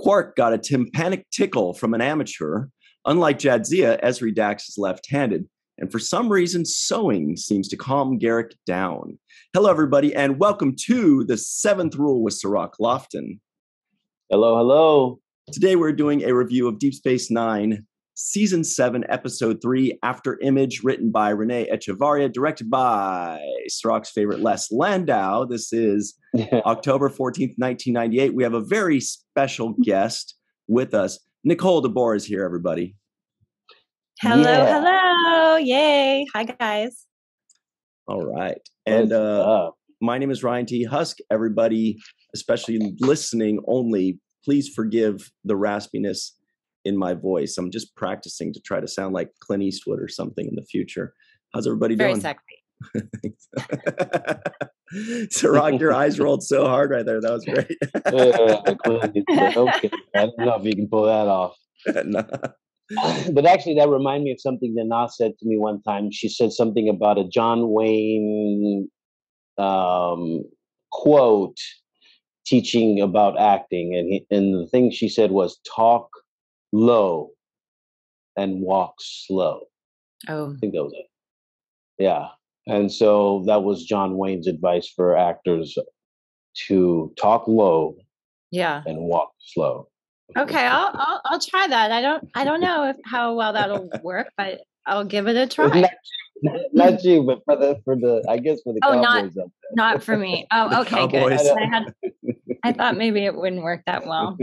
Quark got a tympanic tickle from an amateur. Unlike Jadzia, Ezri Dax is left-handed. And for some reason, sewing seems to calm Garrick down. Hello, everybody, and welcome to the Seventh Rule with Cirroc Lofton. Hello, hello. Today, we're doing a review of Deep Space Nine, Season 7, Episode 3, After Image, written by Renee Echevarria, directed by Cirroc's favorite Les Landau. This is October 14th, 1998. We have a very special guest with us. Nicole de Boer is here, everybody. Hello. Yay. Hi, guys. All right. And my name is Ryan T. Husk. Everybody, especially listening only, please forgive the raspiness in my voice. I'm just practicing to try to sound like Clint Eastwood or something in the future. How's everybody doing? Very sexy. Cirroc, your eyes rolled so hard right there. That was great. Okay. I don't know if you can pull that off. No. But actually, that reminded me of something that Na said to me one time. She said something about a John Wayne quote teaching about acting. And the thing she said was, talk low and walk slow. Oh. I think that was it. Yeah. And so that was John Wayne's advice for actors, to talk low and walk slow. Okay, I'll try that. I don't know how well that'll work, but I'll give it a try. Not you, but for the I guess for the Cowboys up there. Not for me. Oh, okay, good. I thought maybe it wouldn't work that well.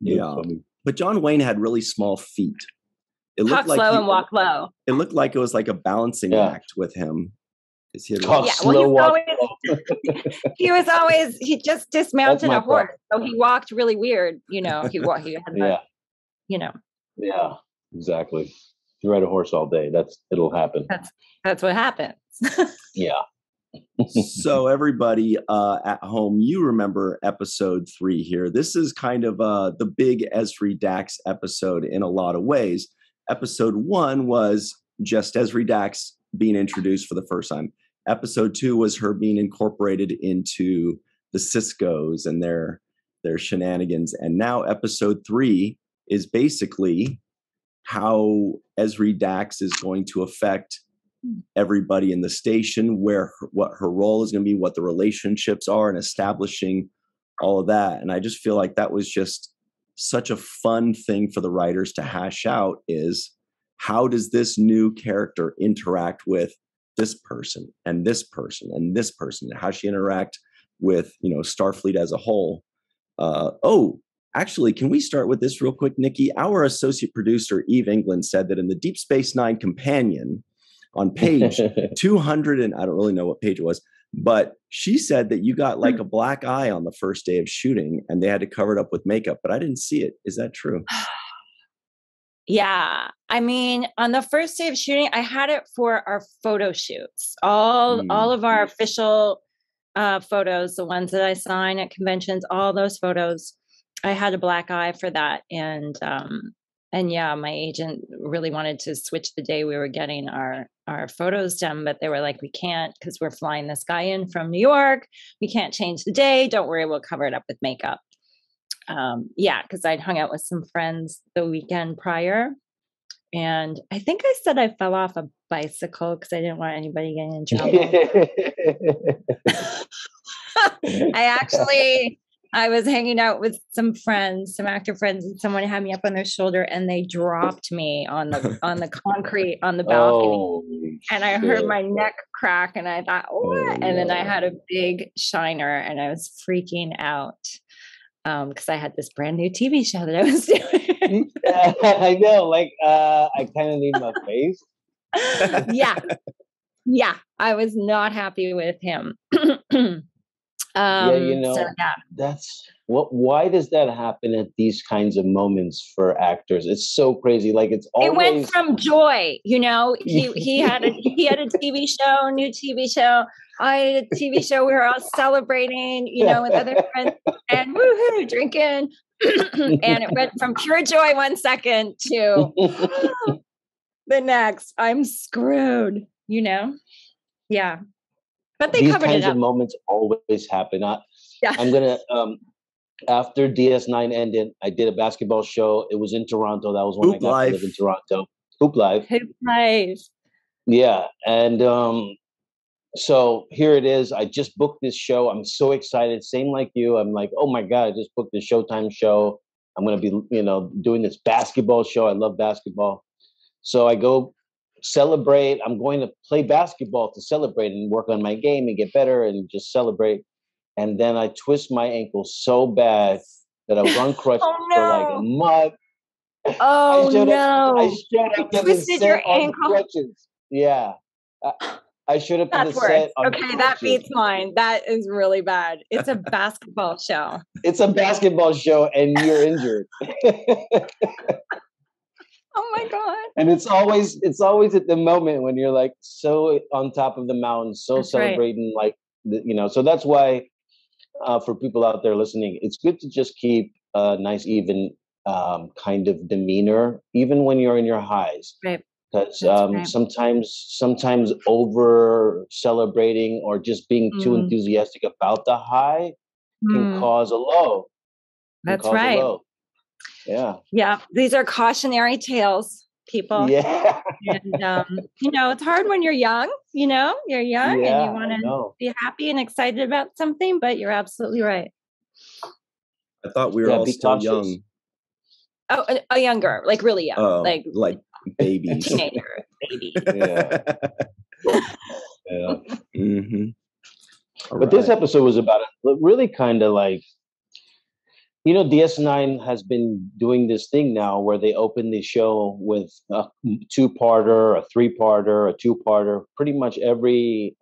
Yeah, but John Wayne had really small feet. It looked Talk slow and walk low. It looked like it was like a balancing act with him. He just dismounted a horse, so he walked really weird. He had Yeah, exactly. You ride a horse all day. It'll happen. That's what happens. Yeah. So everybody at home, you remember episode 3 here. This is kind of the big Ezri Dax episode in a lot of ways. Episode 1 was just Ezri Dax being introduced for the first time. Episode 2 was her being incorporated into the Siskos and their shenanigans. And now episode 3 is basically how Ezri Dax is going to affect everybody in the station, what her role is going to be, what the relationships are, and establishing all of that. And I just feel like that was just such a fun thing for the writers to hash out, is how does this new character interact with this person and this person and this person, and how she interact with, Starfleet as a whole. Actually, can we start with this real quick, Nikki? Our associate producer, Eve England, said that in the Deep Space Nine companion on page 200, and I don't really know what page it was, but she said that you got like a black eye on the first day of shooting and they had to cover it up with makeup, but I didn't see it. Is that true? Yeah. I mean, on the first day of shooting, I had it for our photo shoots. All of our official photos, the ones that I sign at conventions, all those photos, I had a black eye for that. And yeah, my agent really wanted to switch the day we were getting our photos done, but they were like, we can't, because we're flying this guy in from New York. We can't change the day. Don't worry, we'll cover it up with makeup. Because I'd hung out with some friends the weekend prior, and I think I said I fell off a bicycle because I didn't want anybody getting in trouble. I was hanging out with some friends, some actor friends, and someone had me up on their shoulder, and they dropped me on the concrete on the balcony, and I heard my neck crack, and I thought, what? And then I had a big shiner, and I was freaking out. Because I had this brand new TV show that I was doing. I know, like I kind of need my face. Yeah, I was not happy with him. That's why does that happen at these kinds of moments for actors? It's so crazy. Like it went from joy, he had a TV show, new TV show. I had a TV show. We were all celebrating, with other friends and woohoo, drinking. And it went from pure joy 1 second to the next. I'm screwed, Yeah. But they covered it up. These kinds of moments always happen. I'm gonna after DS9 ended, I did a basketball show. It was in Toronto. That was when I got to live in Toronto. Hoop Life. Hoop Life. Yeah. And so here it is. I just booked this show. I'm so excited. Same like you. I'm like, oh my God, I just booked this Showtime show. I'm going to be, doing this basketball show. I love basketball. So I go celebrate. I'm going to play basketball to celebrate and work on my game and get better and just celebrate. And then I twist my ankle so bad that I was on crutches for like a month. Oh, I showed up to the set on crutches. Yeah. I should have put the set on okay, that beats mine. That is really bad. It's a basketball show. It's a basketball show and you're injured. Oh my God. And it's always at the moment when you're like so on top of the mountain, so that's celebrating right. So that's why for people out there listening, it's good to just keep a nice, even kind of demeanor, even when you're in your highs. Right. Because sometimes over celebrating or just being too enthusiastic about the high can cause a low. That's right. Yeah. Yeah. These are cautionary tales, people. Yeah. And, it's hard when you're young, you're young and you want to be happy and excited about something, but you're absolutely right. I thought we were all still young. Oh, a younger, like really young, like babies, teenager, baby. Yeah. Yeah. Mm-hmm. But this episode was about really kind of like, DS9 has been doing this thing now where they open the show with a two-parter, a three-parter, a two-parter. Pretty much every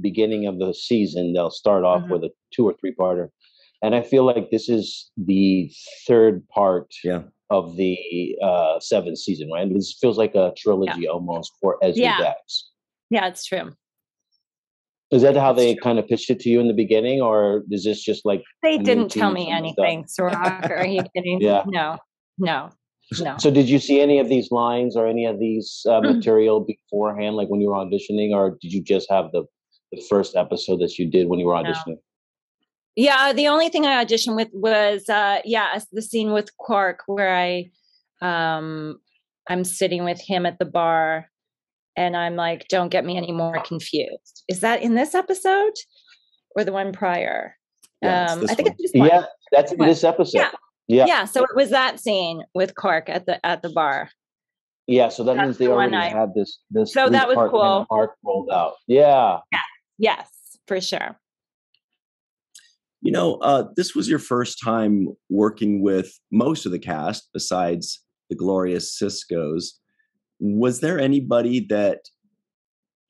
beginning of the season, they'll start off with a 2 or 3-parter. And I feel like this is the third part of the 7th season, right? This feels like a trilogy almost for Ezri Dax. Yeah, it's true. Is that how they kind of pitched it to you in the beginning, or is this just like they didn't tell me anything? Cirroc, are you kidding? No. So did you see any of these lines or any of these material beforehand, like when you were auditioning, or did you just have the first episode that you did when you were auditioning? No. Yeah, the only thing I auditioned with was the scene with Quark where I'm sitting with him at the bar. And I'm like, don't get me any more confused. Is that in this episode or the one prior? Yeah, I think it's this one. Yeah, that's in this episode. Yeah. So it was that scene with Quark at the bar. Yeah. So that means they already had this. So that was cool. Arc rolled out. Yeah. Yes, for sure. This was your first time working with most of the cast besides the glorious Siskos. Was there anybody that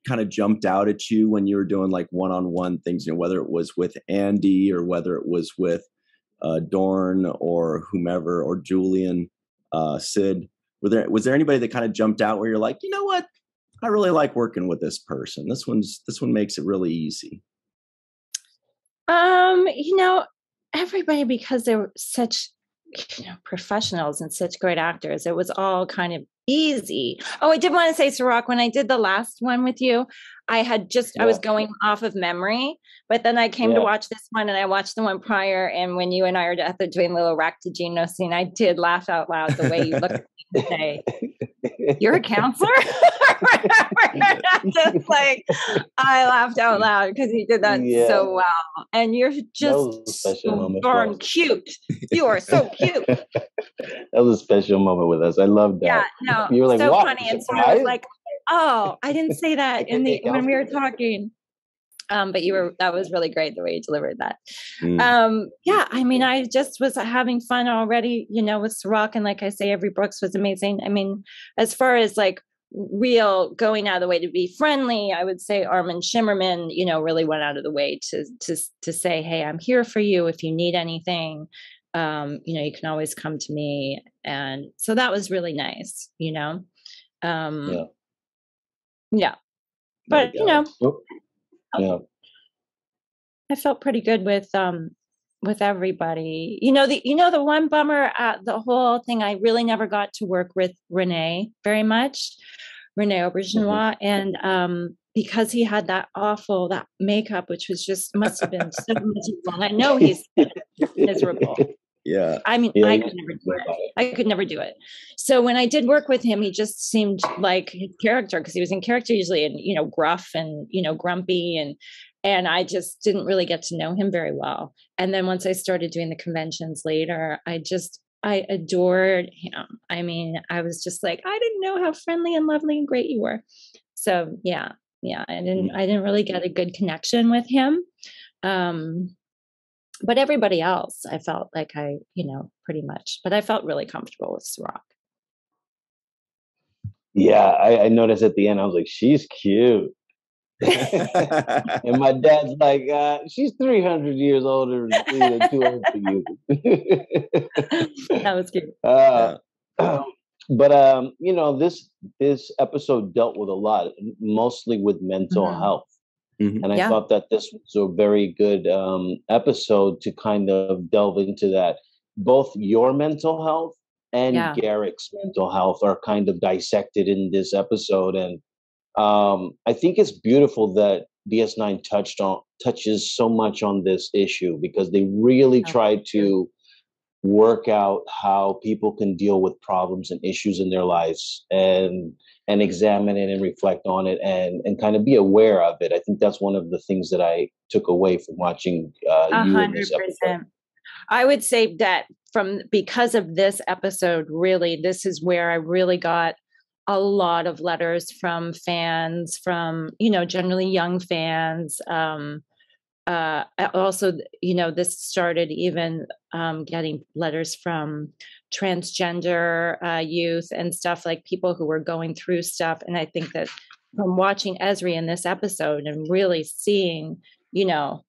kind of jumped out at you when you were doing like one-on-one things, whether it was with Andy or whether it was with Dorn or whomever, or Julian, Sid? Was there anybody that kind of jumped out where you're like, you know what? I really like working with this person. This one makes it really easy. Everybody, because they were such professionals and such great actors, it was all kind of easy. Oh, I did want to say, Cirroc, when I did the last one with you, I was going off of memory, but then I came to watch this one and I watched the one prior. And when you and I are doing a little Ractigino scene, I did laugh out loud the way you looked at me and say, "You're a counselor?" Just like, I laughed out loud because you did that so well. And you're just so darn cute. You are so cute. That was a special moment with us. I loved that. Yeah, no, you were like, so what? Funny. And so I was like, oh, I didn't say that when we were talking. But that was really great the way you delivered that. I just was having fun already, with Cirroc, and like I say, every Brooks was amazing. I mean, as far as like real going out of the way to be friendly, I would say Armin Shimmerman, really went out of the way to say, hey, I'm here for you if you need anything. You can always come to me. And so that was really nice, But, I felt pretty good with everybody. The one bummer at the whole thing, I really never got to work with Renee very much, Renee Aubergenois. And because he had that makeup, which was just, must have been so miserable. I know he's miserable. Yeah. I mean, Yeah, I could never do it. I could never do it. So when I did work with him, he just seemed like his character, because he was in character usually, and, you know, gruff and, you know, grumpy, and I just didn't really get to know him very well. And then once I started doing the conventions later, I adored him. I mean, I was just like, I didn't know how friendly and lovely and great you were. So yeah, I didn't really get a good connection with him. But everybody else, I felt like pretty much, but I felt really comfortable with Cirroc. Yeah, I noticed at the end, I was like, she's cute. And my dad's like, she's 300 years older than too old for you. That was cute. But you know, this episode dealt with a lot, mostly with mental health. And I thought that this was a very good episode to kind of delve into that. Both your mental health and Garrick's mental health are kind of dissected in this episode. And I think it's beautiful that DS9 touches so much on this issue, because they really try to work out how people can deal with problems and issues in their lives, and examine it and reflect on it, and kind of be aware of it. I think that's one of the things that I took away from watching you in this episode. I would say that because of this episode, really, this is where I really got a lot of letters from fans, from, you know, generally young fans. Also, you know, this started even getting letters from transgender youth and stuff, like people who were going through stuff. And I think that from watching Ezri in this episode and really seeing, you know,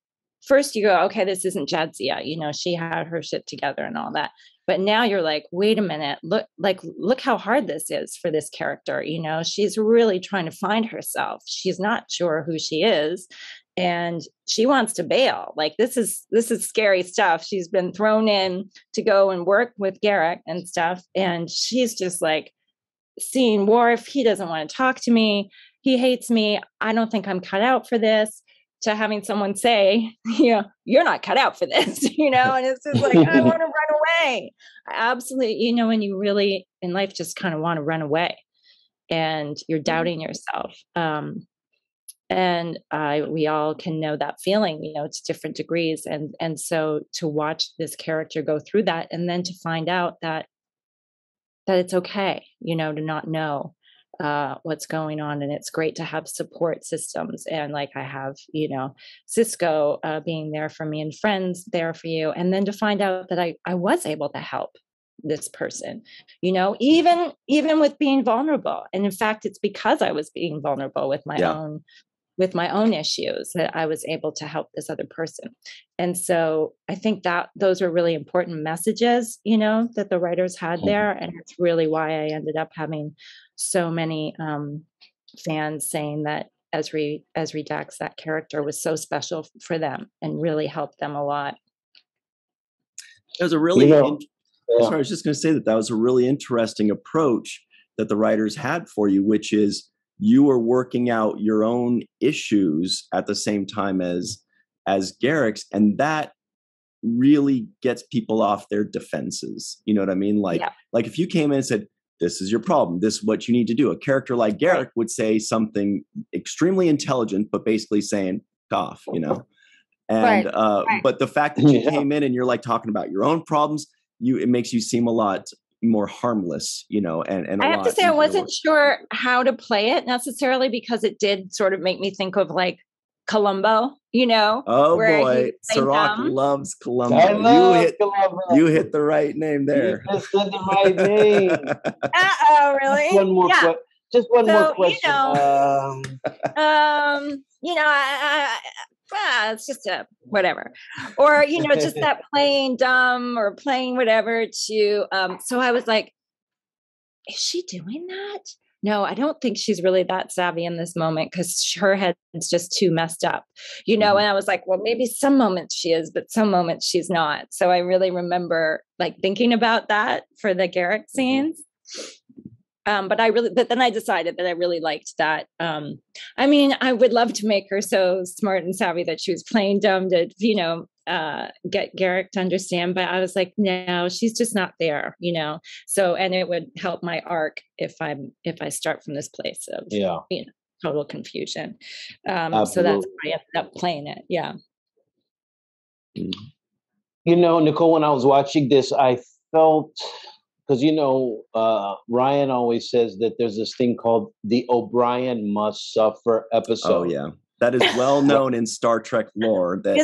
first you go, okay, this isn't Jadzia, you know, she had her shit together and all that. But now you're like, wait a minute, look how hard this is for this character. You know, she's really trying to find herself. She's not sure who she is, and she wants to bail. Like, this is scary stuff. She's been thrown in to go and work with Garrick and stuff, and she's just like seeing Worf. He doesn't want to talk to me. He hates me. I don't think I'm cut out for this. To having someone say, you know, you're not cut out for this, you know, and it's just like, I want to run away. Absolutely. You know, when you really in life just kind of want to run away and you're doubting yourself. And we all can know that feeling, you know, to different degrees. And so to watch this character go through that, and then to find out that it's okay, you know, to not know what's going on. And it's great to have support systems. And like I have, you know, Sisko being there for me and friends there for you. And then to find out that I was able to help this person, you know, even with being vulnerable. And in fact, it's because I was being vulnerable with my own issues that I was able to help this other person. And so I think that those are really important messages, you know, that the writers had there. And it's really why I ended up having so many fans saying that Ezri Dax, that character, was so special for them and really helped them a lot. It was a really, sorry, I was just going to say that was a really interesting approach that the writers had for you, which is you were working out your own issues at the same time as Garrick's, and that really gets people off their defenses. You know what I mean? Like if you came in and said, this is your problem, this is what you need to do. A character like Garrick would say something extremely intelligent, but basically saying, off, you know? And, but the fact that you came in and you're like talking about your own problems, it makes you seem a lot more harmless, you know, and I have to say I wasn't sure how to play it necessarily, because it did sort of make me think of like Columbo, you know. Oh boy, Cirroc loves Columbo. You hit the right name there. You just said the right name. Really? Just one more question. You know, it's just a whatever, or you know, just that playing dumb or playing whatever. So I was like, is she doing that? No, I don't think she's really that savvy in this moment, because her head's just too messed up, you know? And I was like, well, maybe some moments she is, but some moments she's not. So I really remember like thinking about that for the Garrick scenes. But then I decided that I really liked that. I mean, I would love to make her so smart and savvy that she was playing dumb to, get Garrick to understand. But I was like, no, she's just not there, So, and it would help my arc if I start from this place of, total confusion. So that's why I ended up playing it. Yeah. Nicole, when I was watching this, I felt, because Ryan always says that there's this thing called the O'Brien must suffer episode. Oh yeah, that is well known in Star Trek lore. That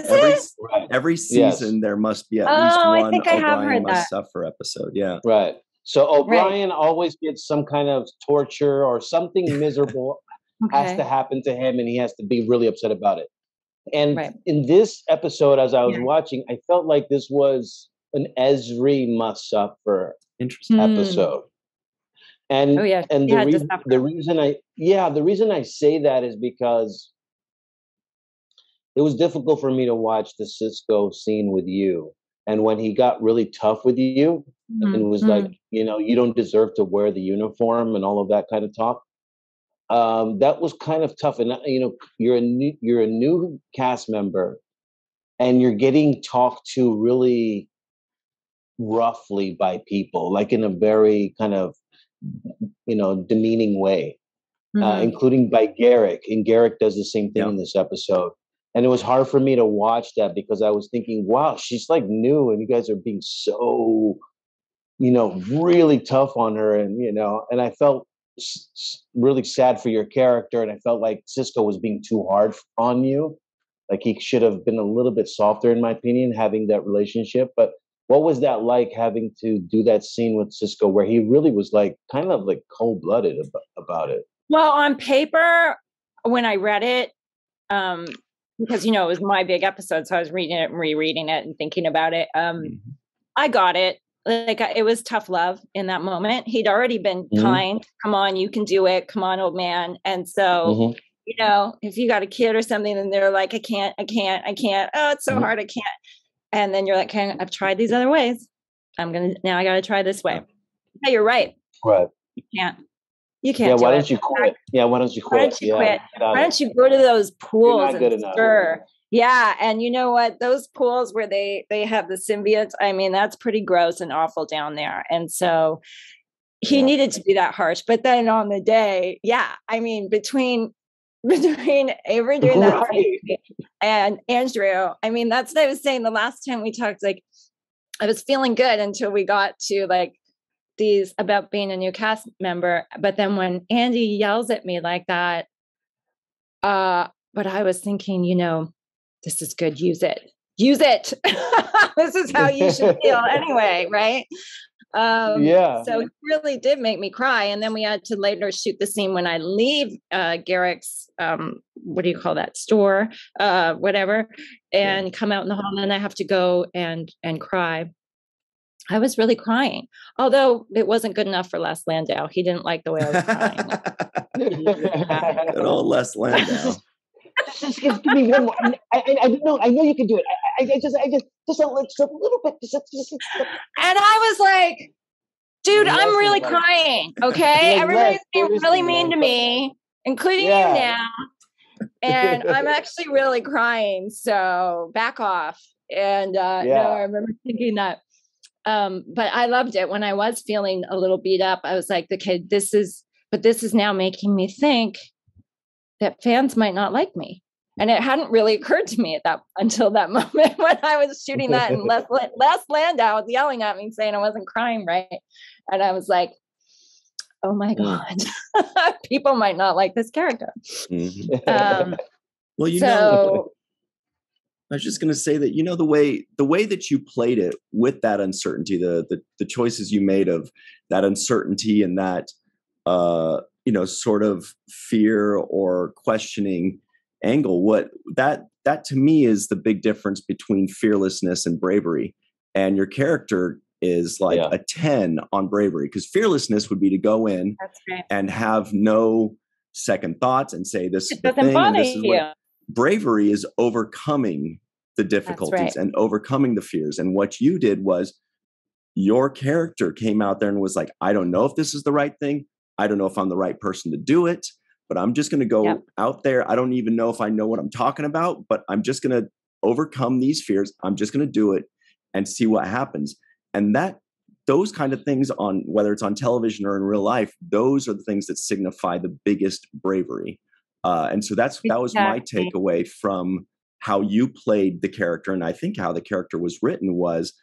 every season there must be at least one O'Brien must suffer episode. Yeah, right. So O'Brien always gets some kind of torture or something miserable has to happen to him, and he has to be really upset about it. And in this episode, as I was watching, I felt like this was an Ezri must suffer episode. And the reason I say that is because it was difficult for me to watch the Sisko scene with you. And when he got really tough with you and was like, you don't deserve to wear the uniform and all of that kind of talk. That was kind of tough. And you're a new cast member and you're getting talked to really roughly by people, like in a very kind of demeaning way, including by Garrick. And Garrick does the same thing in this episode. And it was hard for me to watch that because I was thinking, wow, she's like new and you guys are being so really tough on her. And I felt really sad for your character. And I felt like Sisko was being too hard on you. Like he should have been a little bit softer, in my opinion, having that relationship. But what was that like, having to do that scene with Sisko where he really was like kind of like cold-blooded about it? Well, on paper, when I read it, because it was my big episode, so I was reading it and rereading it and thinking about it. I got it. Like it was tough love in that moment. He'd already been kind. Come on, you can do it. Come on, old man. And so, if you got a kid or something, and they're like, I can't. Oh, it's so hard. I can't. And then you're like, okay, I've tried these other ways. Now I got to try this way. Yeah, you're right. Right. You can't. Yeah. Why don't you quit? Yeah. Why don't you quit? Why don't you go to those pools and stir? Yeah. And you know what? Those pools where they have the symbiotes, I mean, that's pretty gross and awful down there. And so he needed to be that harsh. But then on the day, I mean, between Avery doing that and Andrew, I mean, that's what I was saying the last time we talked. Like, I was feeling good until we got to like these about being a new cast member. But then when Andy yells at me like that, but I was thinking, this is good. Use it. This is how you should feel anyway, right? So it really did make me cry. And then we had to later shoot the scene when I leave Garrick's, what do you call that, store, whatever, and come out in the hall, and then I have to go and cry. I was really crying, although it wasn't good enough for Les Landau. He didn't like the way I was crying. Good old Les Landau. Just give me one more. I know you can do it. I just a little bit. And I was like, dude, I'm really crying. Okay, everybody's being really mean to me, including you now. And I'm actually really crying. So back off. And no, I remember thinking that. But I loved it. When I was feeling a little beat up, I was like, okay, this is now making me think that fans might not like me. And it hadn't really occurred to me until that moment when I was shooting that, and Les Landau was yelling at me saying I wasn't crying right. And I was like, oh my God, people might not like this character. Well, I was just going to say that, the way that you played it with that uncertainty, the choices you made of that uncertainty and that, sort of fear or questioning angle, what that to me is the big difference between fearlessness and bravery. And your character is like a 10 on bravery, because fearlessness would be to go in and have no second thoughts and say, this is the thing. And this is what bravery is, overcoming the difficulties and overcoming the fears. And what you did was your character came out there and was like, I don't know if this is the right thing. I don't know if I'm the right person to do it, but I'm just going to go out there. I don't even know if I know what I'm talking about, but I'm just going to overcome these fears. I'm just going to do it and see what happens. And those kind of things, on whether it's on television or in real life, those are the things that signify the biggest bravery. And so that was my takeaway from how you played the character. And I think how the character was written was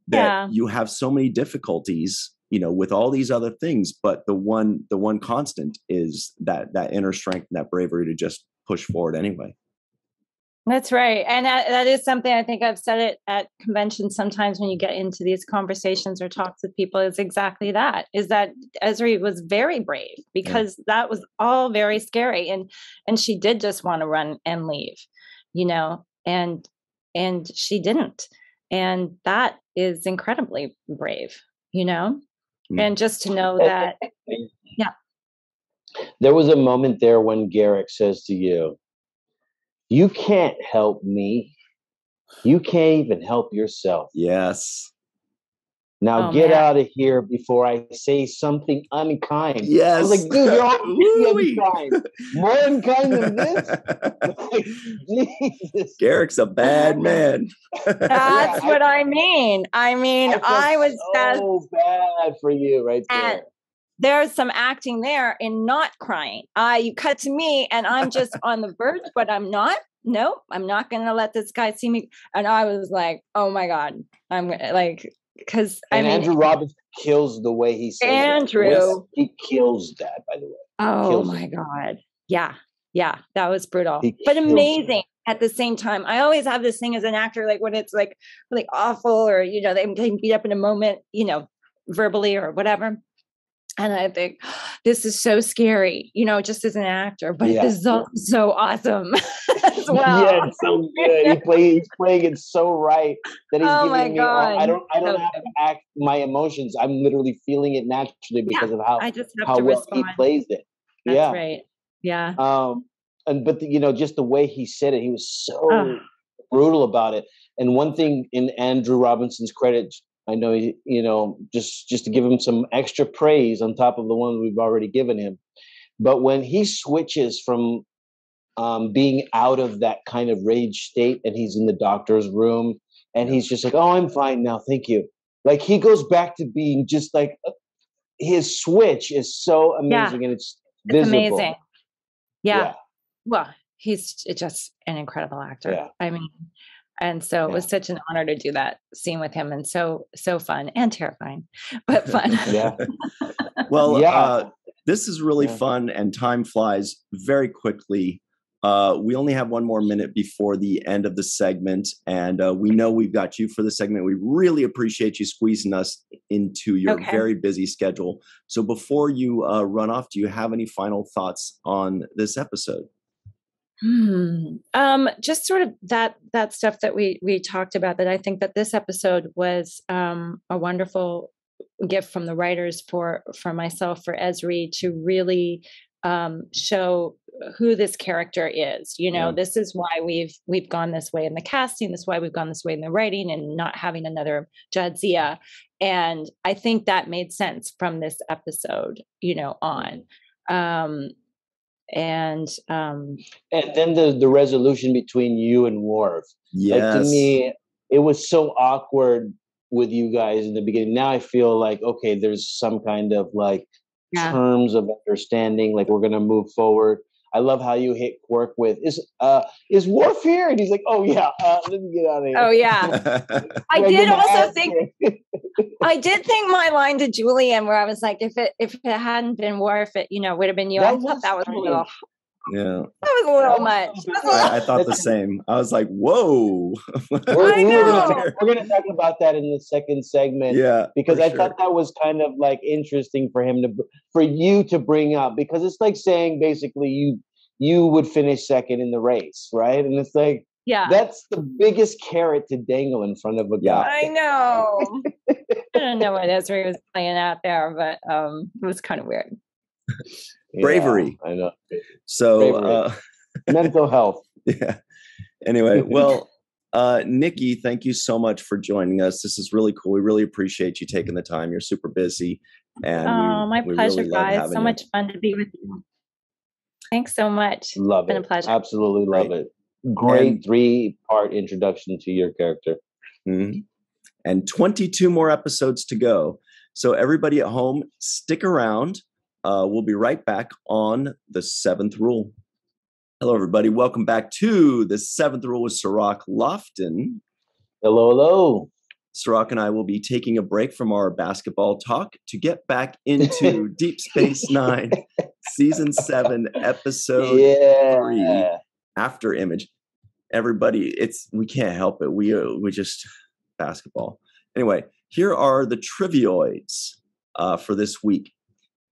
that you have so many difficulties, with all these other things, but the one constant is that inner strength and that bravery to just push forward anyway. That's right. And that is something I think I've said it at conventions sometimes when you get into these conversations or talks with people, is exactly that, is that Ezri was very brave, because that was all very scary. And she did just want to run and leave, and she didn't. And that is incredibly brave, and just to know that, There was a moment there when Garrick says to you, "You can't help me. You can't even help yourself. Yes. Now get out of here before I say something unkind." Yes. I was like, dude, you're already unkind. More unkind than this? Like, Jesus. Garrick's a bad man. That's what I mean. I was so bad for you right there. And there's some acting there in not crying. You cut to me and I'm just on the verge, but I'm not. No, I'm not going to let this guy see me. And I was like, oh my God. I'm like, because Andrew Robbins kills the way he says Andrew. He kills that, by the way. Oh my God. Yeah. That was brutal, but amazing at the same time. I always have this thing as an actor, like when it's like really awful, or, they can beat up in a moment, verbally or whatever. And I think this is so scary, just as an actor, but this is so awesome as well. Yeah, it's so good. He's playing it so right that he's giving me. God. I don't have to act my emotions. I'm literally feeling it naturally because of how well he plays it. That's right. Yeah. But just the way he said it, he was so brutal about it. And one thing in Andrew Robinson's credit, I know, just to give him some extra praise on top of the one we've already given him. But when he switches from being out of that kind of rage state and he's in the doctor's room and he's just like, "Oh, I'm fine now. Thank you." Like he goes back to being just like, his switch is so amazing and it's visible. Amazing. Yeah. Well, he's just an incredible actor. Yeah. And so it was such an honor to do that scene with him, and so fun and terrifying, but fun. Well, this is really fun, and time flies very quickly. We only have one more minute before the end of the segment, and we know we've got you for the segment. We really appreciate you squeezing us into your very busy schedule. So before you run off, do you have any final thoughts on this episode? Just sort of that stuff that we talked about, that I think that this episode was a wonderful gift from the writers for myself, for Ezri, to really show who this character is. This is why we've gone this way in the casting. This is why we've gone this way in the writing, and not having another Jadzia. And I think that made sense from this episode, on. And then the resolution between you and Worf. Yes. Like, to me, it was so awkward with you guys in the beginning. Now I feel like, okay, there's some kind of like terms of understanding, like we're gonna move forward. I love how you hit Quark with, "Is Worf here?" And he's like, "Oh yeah, let me get out of here." Oh yeah. I did think my line to Julian, where I was like, if it hadn't been Worf, it would have been you. I thought that was a little. Yeah. That was a little much. I thought the same. I was like, whoa. We're going to talk about that in the second segment. Yeah. Because I thought that was kind of like interesting for you to bring up, because it's like saying basically you would finish second in the race, right? And it's like, that's the biggest carrot to dangle in front of a guy. I know. I don't know what Ezri was playing out there, but it was kind of weird. Bravery. I know. So mental health. Yeah. Anyway, well, Nikki, thank you so much for joining us. This is really cool. We really appreciate you taking the time. You're super busy. And my we pleasure, really love guys. having So you. much fun to be with you. Thanks so much. Love it's been it. a pleasure. Absolutely love Great. it. Great And 3-part introduction to your character. Mhm. And 22 more episodes to go. So everybody at home, stick around. We'll be right back on the 7th Rule. Hello, everybody. Welcome back to the 7th Rule with Cirroc Lofton. Hello, hello. Cirroc and I will be taking a break from our basketball talk to get back into Deep Space Nine, Season 7, Episode 3, After Image. Everybody, we can't help it. We just basketball. Anyway, here are the trivioids for this week.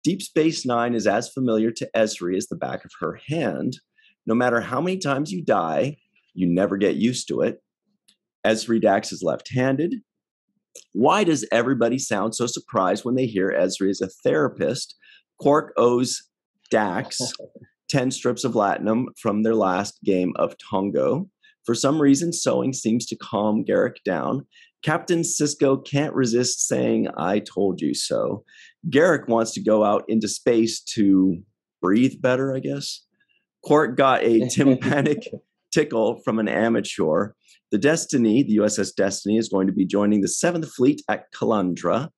Deep Space Nine is as familiar to Ezri as the back of her hand. No matter how many times you die, you never get used to it. Ezri Dax is left-handed. Why does everybody sound so surprised when they hear Ezri is a therapist? Quark owes Dax 10 strips of latinum from their last game of Tongo. For some reason, sewing seems to calm Garrick down. Captain Sisko can't resist saying, "I told you so." Garrick wants to go out into space to breathe better, I guess. Quark got a tympanic tickle from an amateur. The USS Destiny, is going to be joining the 7th Fleet at Calandra.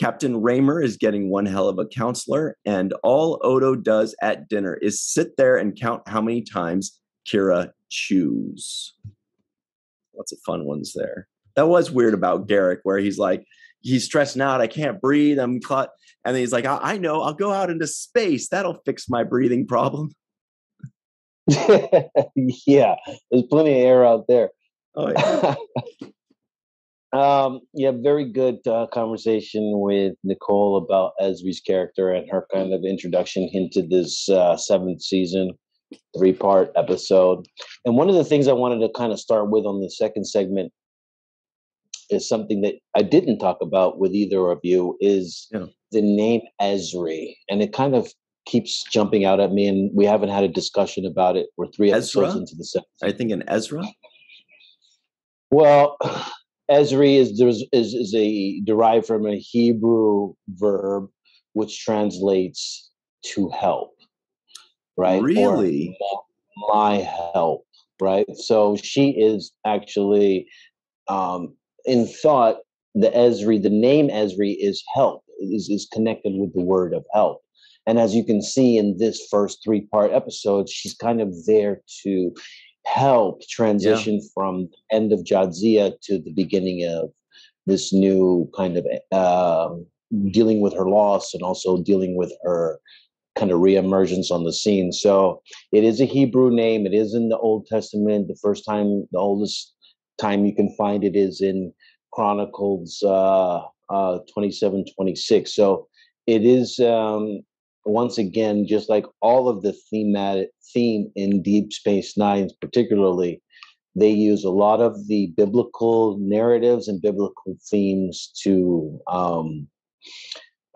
Captain Raymer is getting one hell of a counselor, and all Odo does at dinner is sit there and count how many times Kira chews. Lots of fun ones there. That was weird about Garrick, where he's stressing out. I can't breathe. I'm caught. And then he's like, I know. I'll go out into space. That'll fix my breathing problem. Yeah, there's plenty of air out there. Oh, yeah. Very good conversation with Nicole about Ezri's character and her kind of introduction into this 7th season, 3-part episode. And one of the things I wanted to kind of start with on the second segment is something that I didn't talk about with either of you, is the name Ezri. And it kind of keeps jumping out at me, and we haven't had a discussion about it. We're 3 episodes into the 7th. I think an Ezra? Well, Ezri is derived from a Hebrew verb which translates to help, right? Really? Or my help, right? So she is actually, in thought, the name Ezri is help, is connected with the word of help. And as you can see in this first 3-part episode, she's kind of there to help transition from the end of Jadzia to the beginning of this new kind of dealing with her loss, and also dealing with her kind of reemergence on the scene. So it is a Hebrew name. It is in the Old Testament. The oldest time you can find it is in Chronicles 27:26. So it is, once again, just like all of the theme in Deep Space Nine, particularly, they use a lot of the biblical narratives and biblical themes to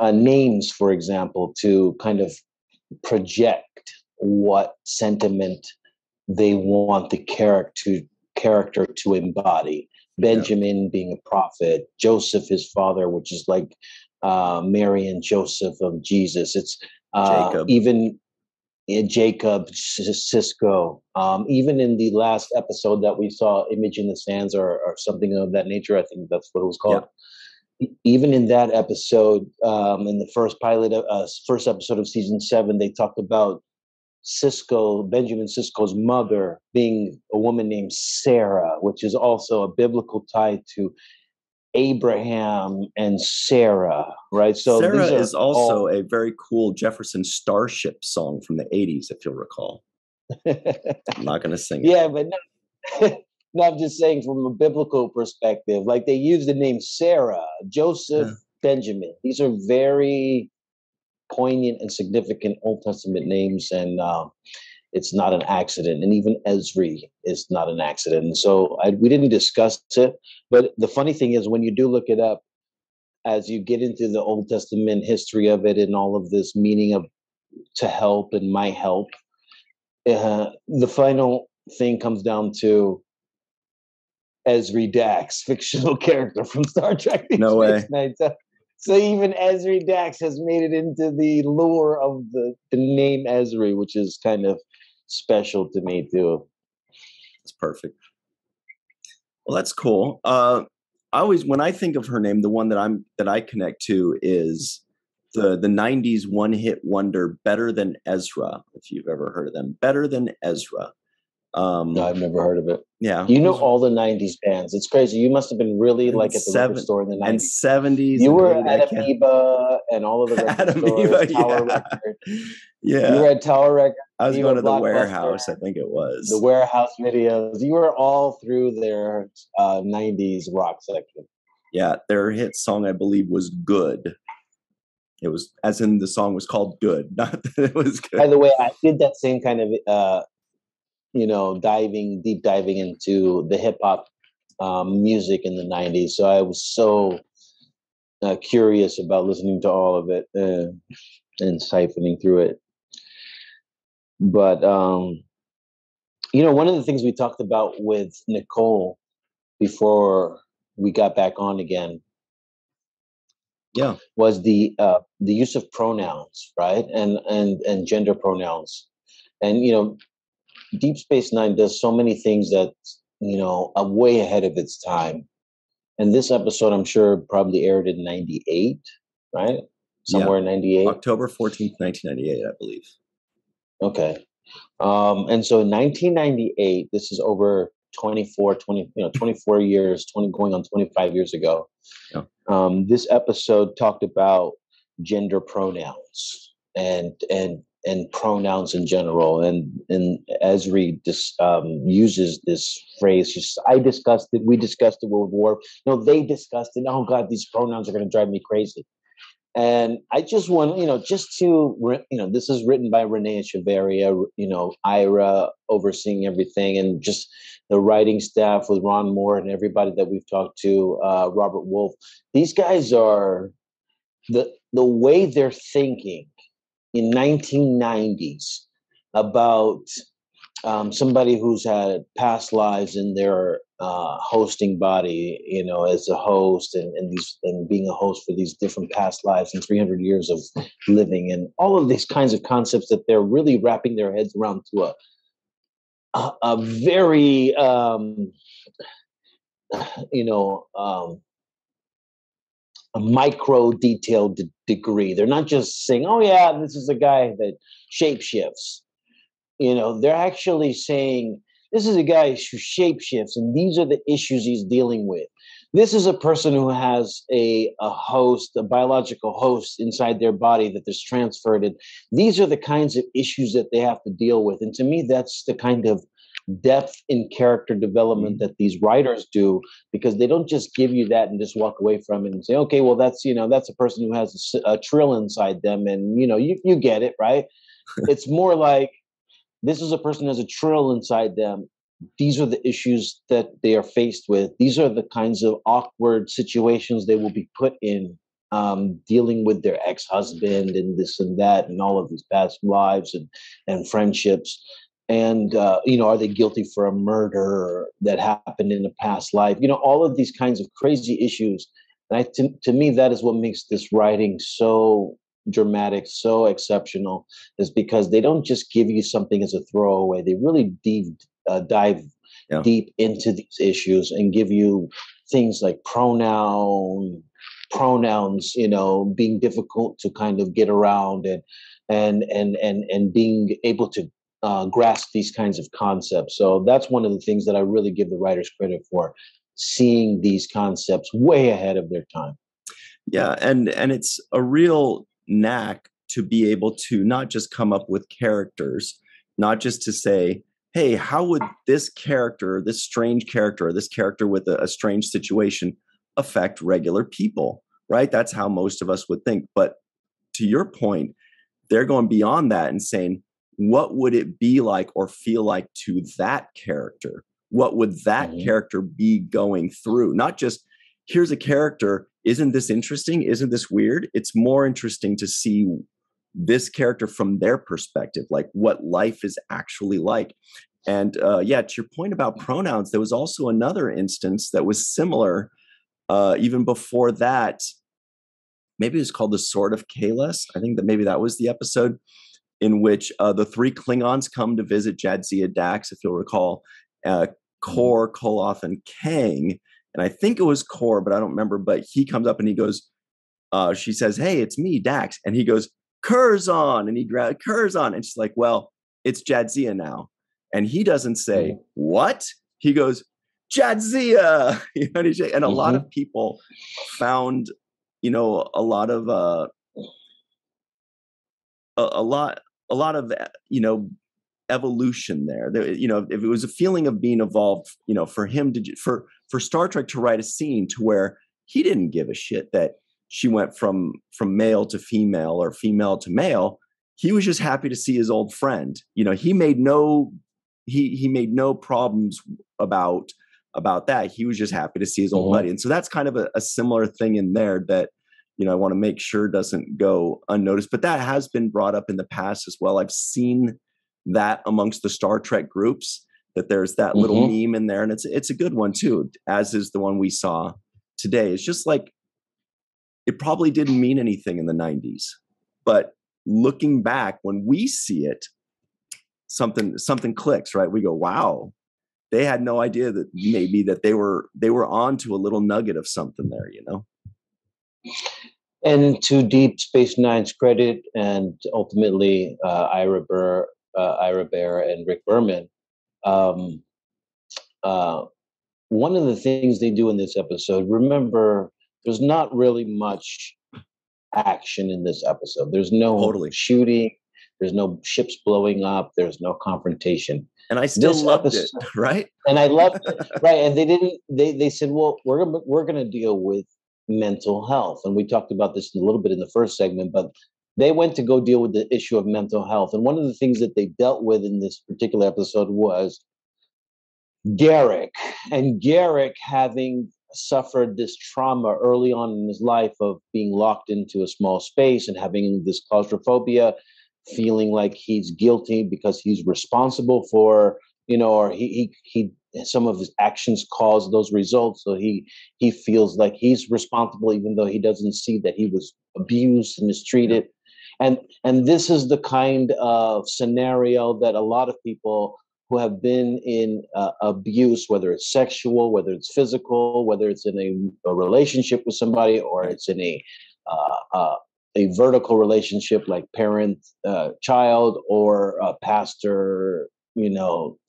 names, for example, to kind of project what sentiment they want the character to embody. Benjamin being a prophet, Joseph his father, which is like Mary and Joseph of Jesus. It's Jacob. Even Jacob, Sisko. Even in the last episode that we saw, Image in the Sands, or something of that nature, I think that's what it was called. Even in that episode, in the first episode of season 7, they talked about Benjamin Sisko's mother being a woman named Sarah, which is also a biblical tie to Abraham and Sarah, right? So Sarah is also a very cool Jefferson Starship song from the 80s, if you'll recall. I'm not going to sing it. Yeah, but no, I'm just saying from a biblical perspective, like they use the name Sarah, Joseph, Benjamin. These are very poignant and significant Old Testament names, and it's not an accident. And even Ezri is not an accident. And so we didn't discuss it, but the funny thing is, when you do look it up, as you get into the Old Testament history of it and all of this meaning of to help and my help, the final thing comes down to Ezri Dax, fictional character from Star Trek. No way. So even Ezri Dax has made it into the lore of the name Ezri, which is kind of special to me too. It's perfect. Well, that's cool. I always, when I think of her name, the one that I connect to is the 90s one-hit wonder, Better Than Ezra, if you've ever heard of them. Better Than Ezra. No, I've never heard of it. Yeah. You know all the 90s bands. It's crazy. You must have been really like at the record store in the 90s. And 70s. You were at Amoeba and all of the record stores, Tower Record. Yeah. You were at Tower Record. I was going to the Warehouse, I think it was. The Warehouse videos. You were all through their 90s rock section. Yeah. Their hit song, I believe, was Good. It was, as in the song was called Good, not that it was good. By the way, I did that same kind of deep diving into the hip hop music in the 90s. So I was so curious about listening to all of it and siphoning through it. But, one of the things we talked about with Nicole before we got back on again was the use of pronouns, right? And gender pronouns. And, Deep Space Nine does so many things that, are way ahead of its time. And this episode, I'm sure, probably aired in 98, right? Somewhere in 98. October 14th, 1998, I believe. Okay. And so in 1998, this is over 24 years, going on 25 years ago. Yeah. This episode talked about gender pronouns and pronouns in general, and Ezri uses this phrase. We discussed it with Worf. No, they discussed it. Oh God, these pronouns are going to drive me crazy. And I just want, this is written by Renee Echeverria, Ira overseeing everything, and just the writing staff with Ron Moore and everybody that we've talked to, Robert Wolf. These guys are the way they're thinking in 1990s about somebody who's had past lives in their hosting body, as a host and being a host for these different past lives and 300 years of living, and all of these kinds of concepts that they're really wrapping their heads around to a very a micro detailed degree. They're not just saying, oh yeah, this is a guy that shapeshifts. They're actually saying, this is a guy who shapeshifts, and these are the issues he's dealing with. This is a person who has a host, a biological host inside their body that is transferred. And these are the kinds of issues that they have to deal with. And to me, that's the kind of depth in character development that these writers do, because they don't just give you that and just walk away from it and say, okay, well, that's a person who has a trill inside them. And, you get it, right? It's more like, this is a person who has a trill inside them. These are the issues that they are faced with. These are the kinds of awkward situations they will be put in, dealing with their ex-husband and this and that and all of these past lives and friendships. And, are they guilty for a murder that happened in a past life? All of these kinds of crazy issues. And to me, that is what makes this writing so dramatic, so exceptional, is because they don't just give you something as a throwaway. They really dive deep into these issues and give you things like pronouns, being difficult to kind of get around and being able to grasp these kinds of concepts. So that's one of the things that I really give the writers credit for, seeing these concepts way ahead of their time. Yeah, and it's a real knack to be able to not just come up with characters, not just to say, hey, how would this character, this strange character, or this character with a strange situation affect regular people, right? That's how most of us would think. But to your point, they're going beyond that and saying, what would it be like or feel like to that character? What would that character be going through? Not just, here's a character, isn't this interesting? Isn't this weird? It's more interesting to see this character from their perspective, like what life is actually like. And to your point about pronouns, there was also another instance that was similar, even before that, maybe it was called The Sword of Kalis. I think that maybe that was the episode in which the three Klingons come to visit Jadzia Dax, if you'll recall, Kor, Koloth, and Kang. And I think it was Kor, but I don't remember. But he comes up and he goes, she says, "Hey, it's me, Dax." And he goes, "Curzon." And he grabs Curzon. And she's like, "Well, it's Jadzia now." And he doesn't say, "What?" He goes, "Jadzia." And a lot of people found, a lot of, a lot of, evolution there. If it was a feeling of being evolved, for him for Star Trek to write a scene to where he didn't give a shit that she went from male to female or female to male. He was just happy to see his old friend. He made no problems about that. He was just happy to see his old buddy. And so that's kind of a similar thing in there that, I want to make sure doesn't go unnoticed. But that has been brought up in the past as well. I've seen that amongst the Star Trek groups, that there's that little meme in there, and it's a good one too, as is the one we saw today. It's just like, it probably didn't mean anything in the 90s, but looking back when we see it, something clicks, right? We go, wow, they had no idea that maybe that they were on to a little nugget of something there, And to Deep Space Nine's credit, and ultimately Ira Bear and Rick Berman, one of the things they do in this episode, remember, there's not really much action in this episode. There's no shooting. There's no ships blowing up. There's no confrontation. And I still loved it, right? And I loved it, right? And they said, well, we're going to deal with mental health. And we talked about this a little bit in the first segment, but they went to go deal with the issue of mental health. And one of the things that they dealt with in this particular episode was Garak. And Garak, having suffered this trauma early on in his life of being locked into a small space and having this claustrophobia, feeling like he's guilty because he's responsible for, or he some of his actions caused those results. So he feels like he's responsible, even though he doesn't see that he was abused and mistreated. And this is the kind of scenario that a lot of people who have been in abuse, whether it's sexual, whether it's physical, whether it's in a relationship with somebody, or it's in a vertical relationship like parent, child, or pastor,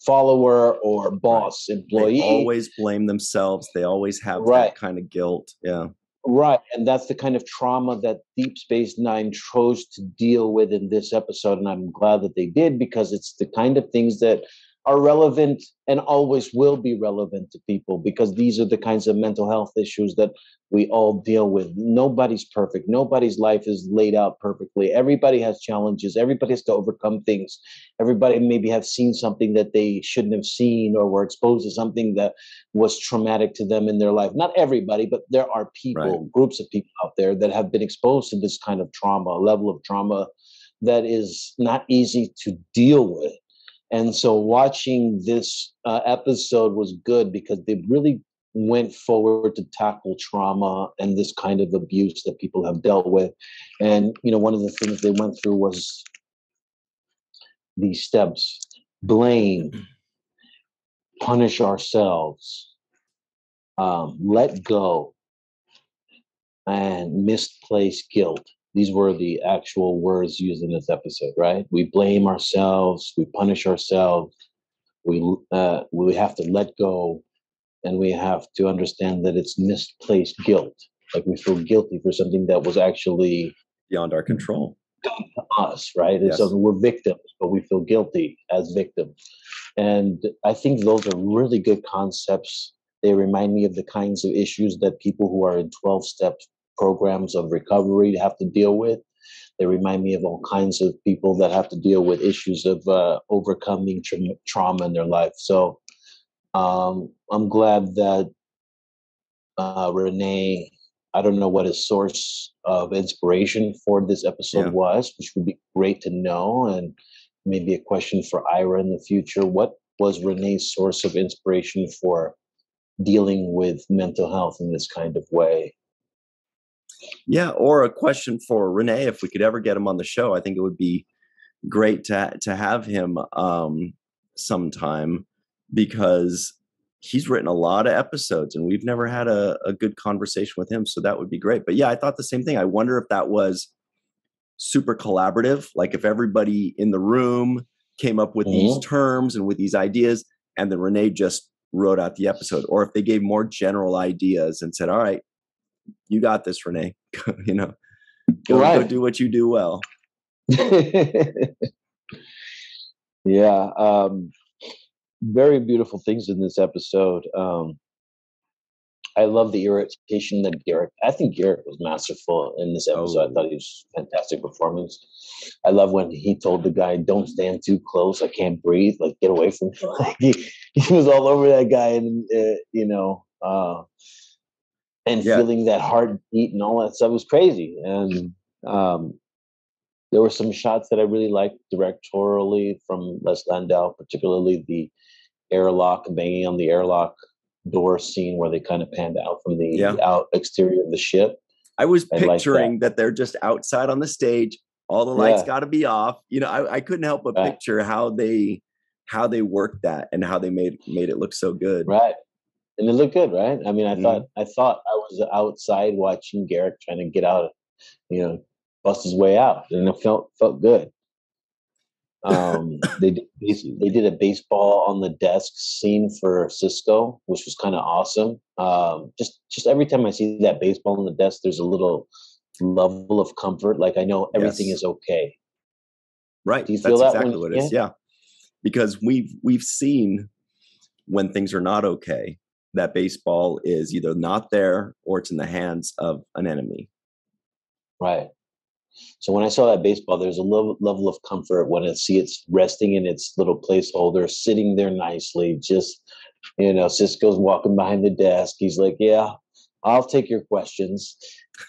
follower, or boss, employee. They always blame themselves. They always have that kind of guilt. Yeah. Right. And that's the kind of trauma that Deep Space Nine chose to deal with in this episode. And I'm glad that they did, because it's the kind of things that are relevant and always will be relevant to people, because these are the kinds of mental health issues that we all deal with. Nobody's perfect. Nobody's life is laid out perfectly. Everybody has challenges. Everybody has to overcome things. Everybody maybe have seen something that they shouldn't have seen, or were exposed to something that was traumatic to them in their life. Not everybody, but there are people, groups of people out there that have been exposed to this kind of trauma, a level of trauma that is not easy to deal with. And so watching this episode was good, because they really went forward to tackle trauma and this kind of abuse that people have dealt with. And, one of the things they went through was these steps: blame, punish ourselves, let go, and misplaced guilt. These were the actual words used in this episode, right? We blame ourselves, we punish ourselves, we have to let go, and we have to understand that it's misplaced guilt. Like, we feel guilty for something that was actually beyond our control. Done to us, right? And so we're victims, but we feel guilty as victims. And I think those are really good concepts. They remind me of the kinds of issues that people who are in 12-step programs of recovery have to deal with. They remind me of all kinds of people that have to deal with issues of overcoming trauma in their life. So I'm glad that Renee, I don't know what his source of inspiration for this episode was, which would be great to know, and maybe a question for Ira in the future. What was Renee's source of inspiration for dealing with mental health in this kind of way? Yeah, or a question for Renee, if we could ever get him on the show. I think it would be great to have him sometime, because he's written a lot of episodes and we've never had a good conversation with him. So that would be great. But yeah, I thought the same thing. I wonder if that was super collaborative, like if everybody in the room came up with these terms and with these ideas, and then Renee just wrote out the episode, or if they gave more general ideas and said, all right, you got this, Renee. Go do what you do well. Yeah. Very beautiful things in this episode. I love the irritation that I think Garrett was masterful in this episode. I thought he was fantastic performance. I love when he told the guy, don't stand too close. I can't breathe. Like, get away from me. Like, he was all over that guy, and, feeling that heartbeat and all that stuff was crazy. And there were some shots that I really liked directorially from Les Landau, particularly the airlock, banging on the airlock door scene where they kind of panned out from the out exterior of the ship. I was picturing that they're just outside on the stage. All the lights got to be off. I couldn't help but picture how they worked that and how they made it look so good. Right. And it looked good, right? I mean, I thought I was outside watching Garrett trying to get out, bust his way out, and it felt good. They did a baseball on the desk scene for Sisko, which was kind of awesome. Just every time I see that baseball on the desk, there's a little level of comfort. Like, I know everything is okay. Right. Do you feel That's that exactly what it is. Yeah. Because we've seen when things are not okay, that baseball is either not there or it's in the hands of an enemy. Right. So when I saw that baseball, there's a level of comfort when I see it's resting in its little placeholder, sitting there nicely. Just, Sisko's walking behind the desk. He's like, yeah, I'll take your questions.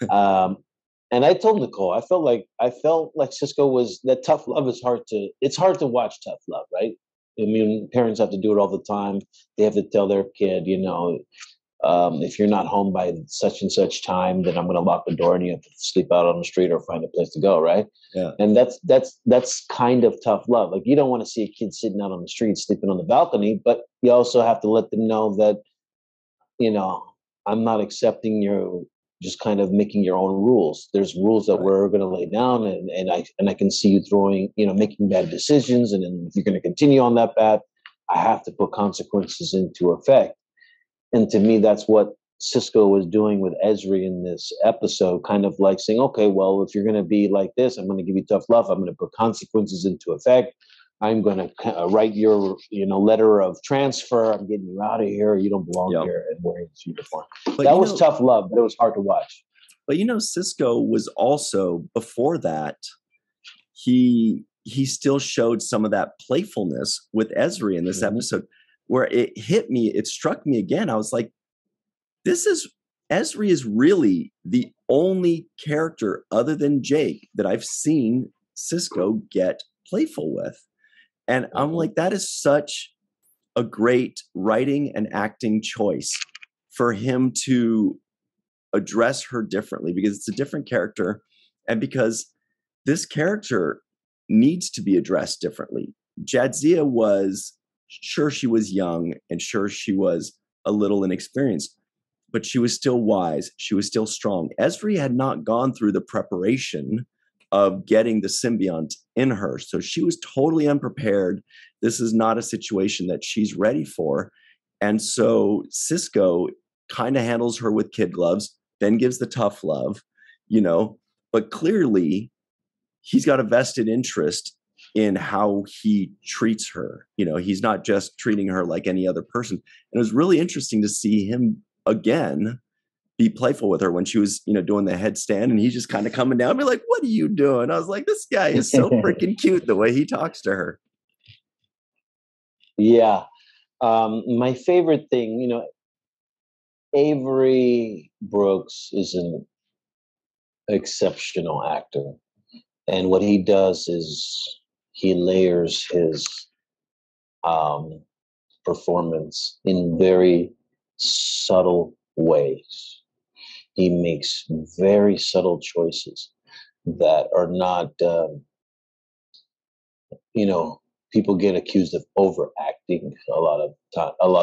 And I told Nicole, I felt like Sisko was, that tough love is it's hard to watch tough love, right? I mean, parents have to do it all the time. They have to tell their kid, if you're not home by such and such time, then I'm going to lock the door and you have to sleep out on the street or find a place to go, right? Yeah. And that's kind of tough love. Like, you don't want to see a kid sitting out on the street, sleeping on the balcony, but you also have to let them know that, I'm not accepting you just kind of making your own rules. There's rules that we're going to lay down, and I can see you making bad decisions. And then if you're going to continue on that path, I have to put consequences into effect. And to me, that's what Sisko was doing with Ezri in this episode, kind of like saying, okay, well, if you're going to be like this, I'm going to give you tough love. I'm going to put consequences into effect. I'm going to write your, letter of transfer. I'm getting you out of here. You don't belong here and wearing this uniform. But that was tough love, but it was hard to watch. But, Sisko was also, before that, he still showed some of that playfulness with Ezri in this episode, where it struck me again. I was like, Ezri is really the only character other than Jake that I've seen Sisko get playful with. And I'm like, that is such a great writing and acting choice for him to address her differently, because it's a different character. And because this character needs to be addressed differently. Jadzia was, sure, she was young and sure she was a little inexperienced, but she was still wise. She was still strong. Ezri had not gone through the preparation of getting the symbiont in her. So she was totally unprepared. This is not a situation that she's ready for. And so Sisko kind of handles her with kid gloves, then gives the tough love, but clearly he's got a vested interest in how he treats her. He's not just treating her like any other person. And it was really interesting to see him again be playful with her when she was, doing the headstand, and he's just kind of coming down and be like, what are you doing? I was like, this guy is so freaking cute the way he talks to her. Yeah. My favorite thing, Avery Brooks is an exceptional actor. And what he does is he layers his performance in very subtle ways. he makes very subtle choices that are not, people get accused of overacting a lot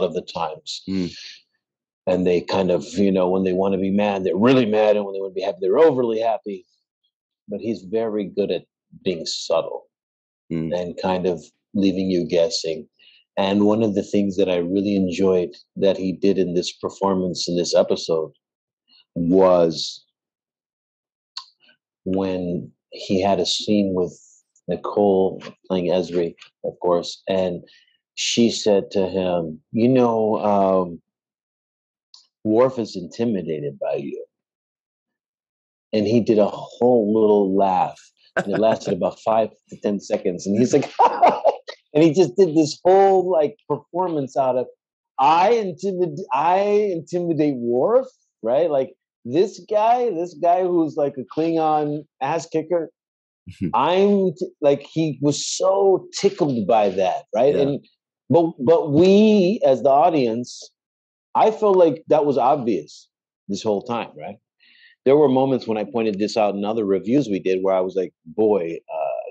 of the times. And they kind of, when they want to be mad, they're really mad, and when they want to be happy, they're overly happy. But he's very good at being subtle and kind of leaving you guessing. And one of the things that I really enjoyed that he did in this performance, in this episode, was when he had a scene with Nicole playing Ezri, of course, and she said to him, Worf is intimidated by you. And he did a whole little laugh, and it lasted about 5 to 10 seconds. And he's like, and he just did this whole like performance out of, I intimidate Worf, right? Like this guy who's like a Klingon ass kicker. He was so tickled by that, right? Yeah. And but we as the audience, I felt like that was obvious this whole time, right? There were moments when I pointed this out in other reviews we did where I was like, boy,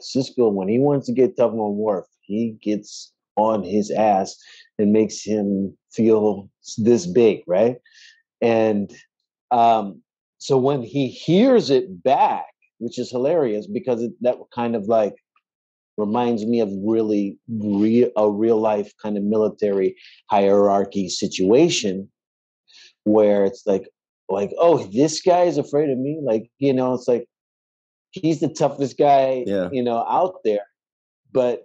Sisko, when he wants to get tough on Worf, he gets on his ass and makes him feel this big, right? And so when he hears it back, which is hilarious because that kind of like reminds me of really a real life kind of military hierarchy situation where it's like, oh, this guy is afraid of me. Like, it's like, he's the toughest guy, out there. But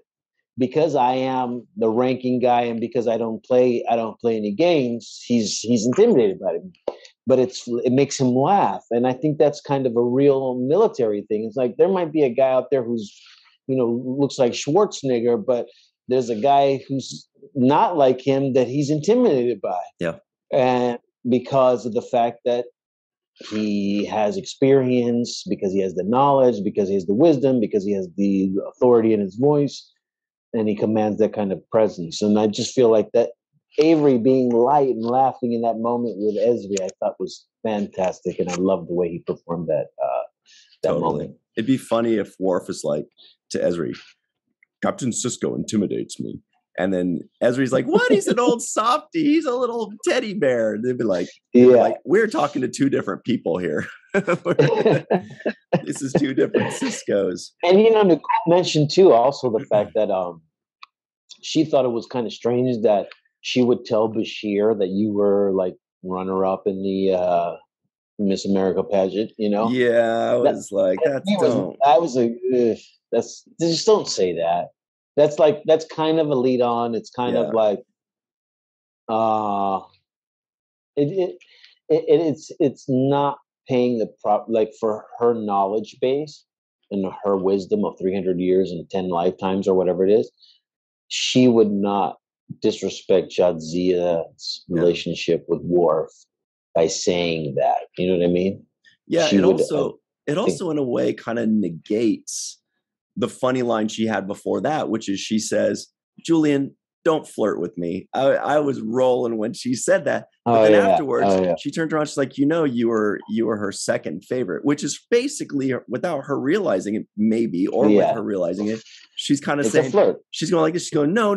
because I am the ranking guy and because I don't play any games, he's intimidated by him. But it makes him laugh. And I think that's kind of a real military thing. It's like, there might be a guy out there who's, looks like Schwarzenegger, but there's a guy who's not like him that he's intimidated by. Yeah. And because of the fact that he has experience, because he has the knowledge, because he has the wisdom, because he has the authority in his voice, and he commands that kind of presence. And I just feel like that Avery being light and laughing in that moment with Ezri, I thought was fantastic, and I loved the way he performed that moment. It'd be funny if Worf is like to Ezri, Captain Sisko intimidates me. And then Ezri's like, what? He's an old softie. He's a little teddy bear. They'd be like, we're talking to two different people here. This is two different Siskos. And, Nicole mentioned, too, also the fact that she thought it was kind of strange that she would tell Bashir that you were, like, runner-up in the Miss America pageant, Yeah, I was just don't say that. That's kind of a lead on. It's kind of like, it's not paying the for her knowledge base and her wisdom of 300 years and 10 lifetimes or whatever it is. She would not disrespect Jadzia's relationship with Worf by saying that. You know what I mean? Yeah. It also in a way kind of negates the funny line she had before that, which is she says, Julian, don't flirt with me. I was rolling when she said that. But then afterwards, she turned around. She's like, you were her second favorite, which is basically without her realizing it, maybe, or with her realizing it. She's kind of saying, she's going like this. She's going, no,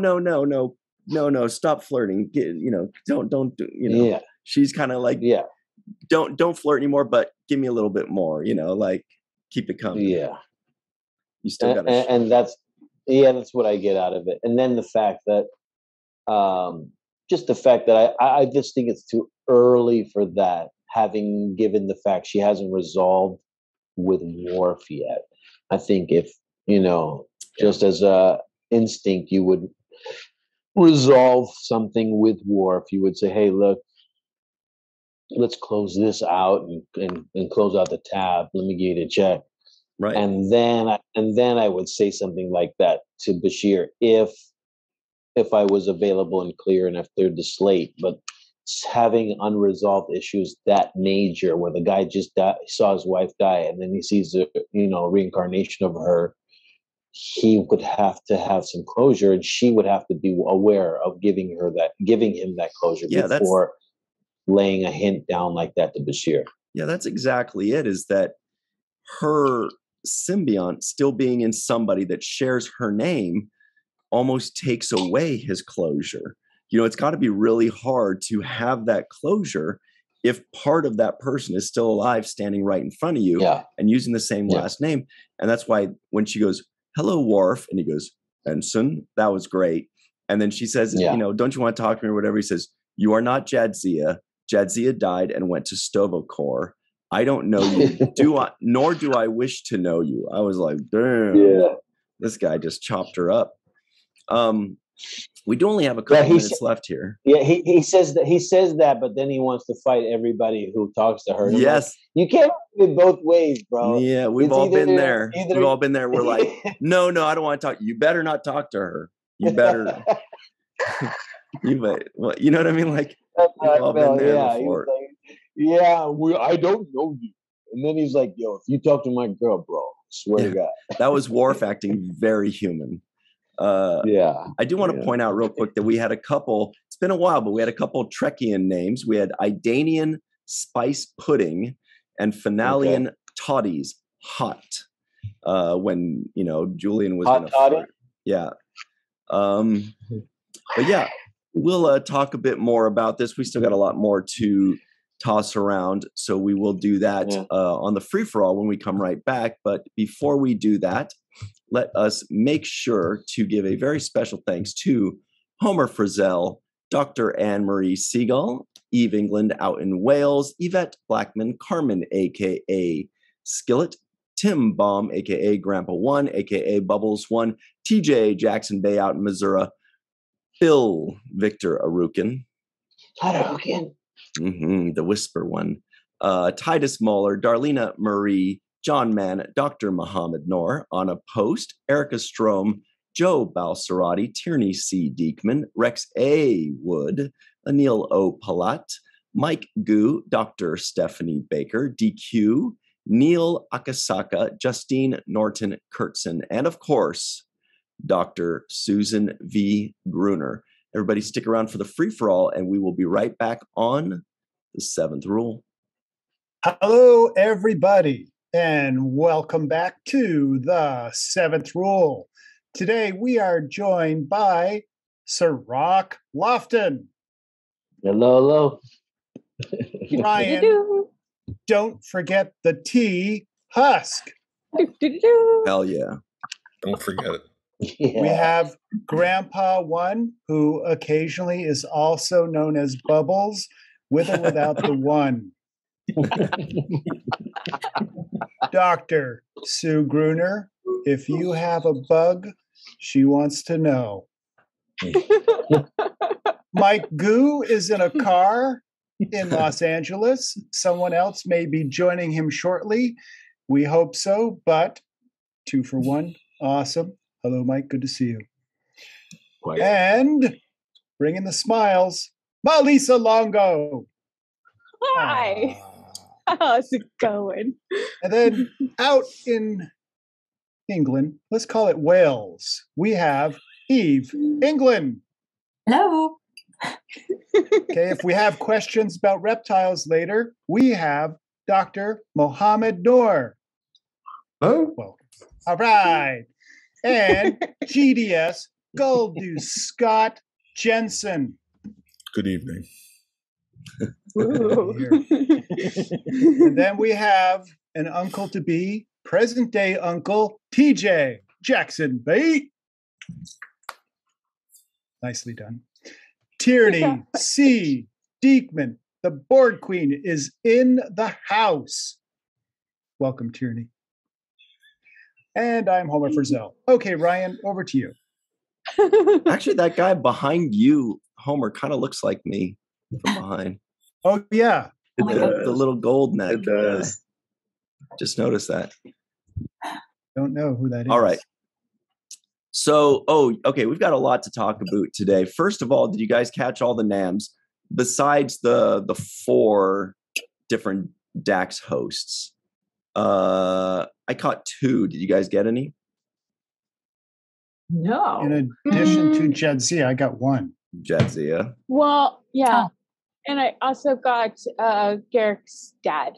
stop flirting. Don't do, Yeah. She's kind of like, don't flirt anymore, but give me a little bit more, like keep it coming. Yeah. You still got to. And that's what I get out of it. And then the fact that, just the fact that I just think it's too early for that, having given the fact she hasn't resolved with Worf yet. I think if, just as a instinct, you would resolve something with Worf. You would say, hey, look, let's close this out and close out the tab. Let me give you the check. Right. And then I would say something like that to Bashir if I was available and clear and I've cleared the slate. But having unresolved issues that major, where the guy just saw his wife die and then he sees a reincarnation of her, he would have to have some closure, and she would have to be aware of giving him that closure before laying a hint down like that to Bashir. Yeah, that's exactly it, is that her symbiont still being in somebody that shares her name almost takes away his closure. It's got to be really hard to have that closure if part of that person is still alive, standing right in front of you and using the same last name. And that's why when she goes, "Hello, Worf," and he goes, "Ensign," that was great. And then she says, "Don't you want to talk to me?" or whatever. He says, "You are not Jadzia. Jadzia died and went to Stovokor. I don't know you, nor do I wish to know you." I was like, damn, this guy just chopped her up. We do only have a couple minutes left here. Yeah, he says that, but then he wants to fight everybody who talks to her. Yes. Like, you can't have it both ways, bro. Yeah, we've all been there. We've all been there. We're like, no, I don't want to talk. You better not talk to her. You better. You know what I mean? Like, we've all been there before. I don't know you. And then he's like, "Yo, if you talk to my girl, bro, I swear to God." That was Worf acting very human. I do want to point out real quick that we had a couple, it's been a while, but we had a couple Trekkian names. We had Idanian Spice Pudding and Finalian Toddies Hot. When, Julian was in a flirt. Yeah. But yeah, we'll talk a bit more about this. We still got a lot more to toss around, so we will do that on the free-for-all when we come right back. But before we do that, let us make sure to give a very special thanks to Homer Frizzell, Dr. Anne-Marie Segal, Eve England out in Wales, Yvette Blackman, Carmen, a.k.a. Skillet, Tim Baum, a.k.a. Grandpa One, a.k.a. Bubbles One, TJ Jackson Bay out in Missouri, Bill Victor Arukin. The Whisper One. Titus Moeller, Darlena Marie, John Mann, Dr. Muhammad Noor, Anna Post, Erica Strom, Joe Balsarati, Tierney C. Diekman, Rex A. Wood, Anil O. Palat, Mike Gu, Dr. Stephanie Baker, DQ, Neil Akasaka, Justine Norton Kurtzen, and of course, Dr. Susan V. Gruner. Everybody stick around for the free-for-all, and we will be right back on the Seventh Rule. Hello, everybody, and welcome back to the Seventh Rule. Today, we are joined by Cirroc Lofton. Hello. Ryan, don't forget the T, Husk. Hell yeah. Don't forget it. Yeah. We have Grandpa One, who occasionally is also known as Bubbles, with or without the one. Dr. Sue Gruner, if you have a bug, she wants to know. Mike Gu is in a car in Los Angeles. Someone else may be joining him shortly. We hope so, but 2 for 1. Awesome. Hello, Mike. Good to see you. Quite. And bringing the smiles, Malissa Longo. Hi. How's it going? And then out in England, let's call it Wales, we have Eve England. Hello. Okay, if we have questions about reptiles later, we have Dr. Mohammed Noor. Oh, Well, all right. And GDS Goldu Scott Jensen. good evening. And then we have an uncle to be, present day uncle TJ Jackson Bay. Nicely done. Tierney C. Diekman, the board queen, is in the house. Welcome, Tierney. And I'm Homer Frizzell. Okay, Ryan, over to you. Actually, that guy behind you, Homer, kind of looks like me from behind. Oh, yeah. The little gold neck. It does. Just noticed that. Don't know who that is. All right. So, okay, we've got a lot to talk about today. First of all, did you guys catch all the NAMs? Besides the 4 different DAX hosts, I caught 2. Did you guys get any? No. In addition to Jadzia, I got 1. Jadzia. Well, yeah. And I also got Garrick's dad.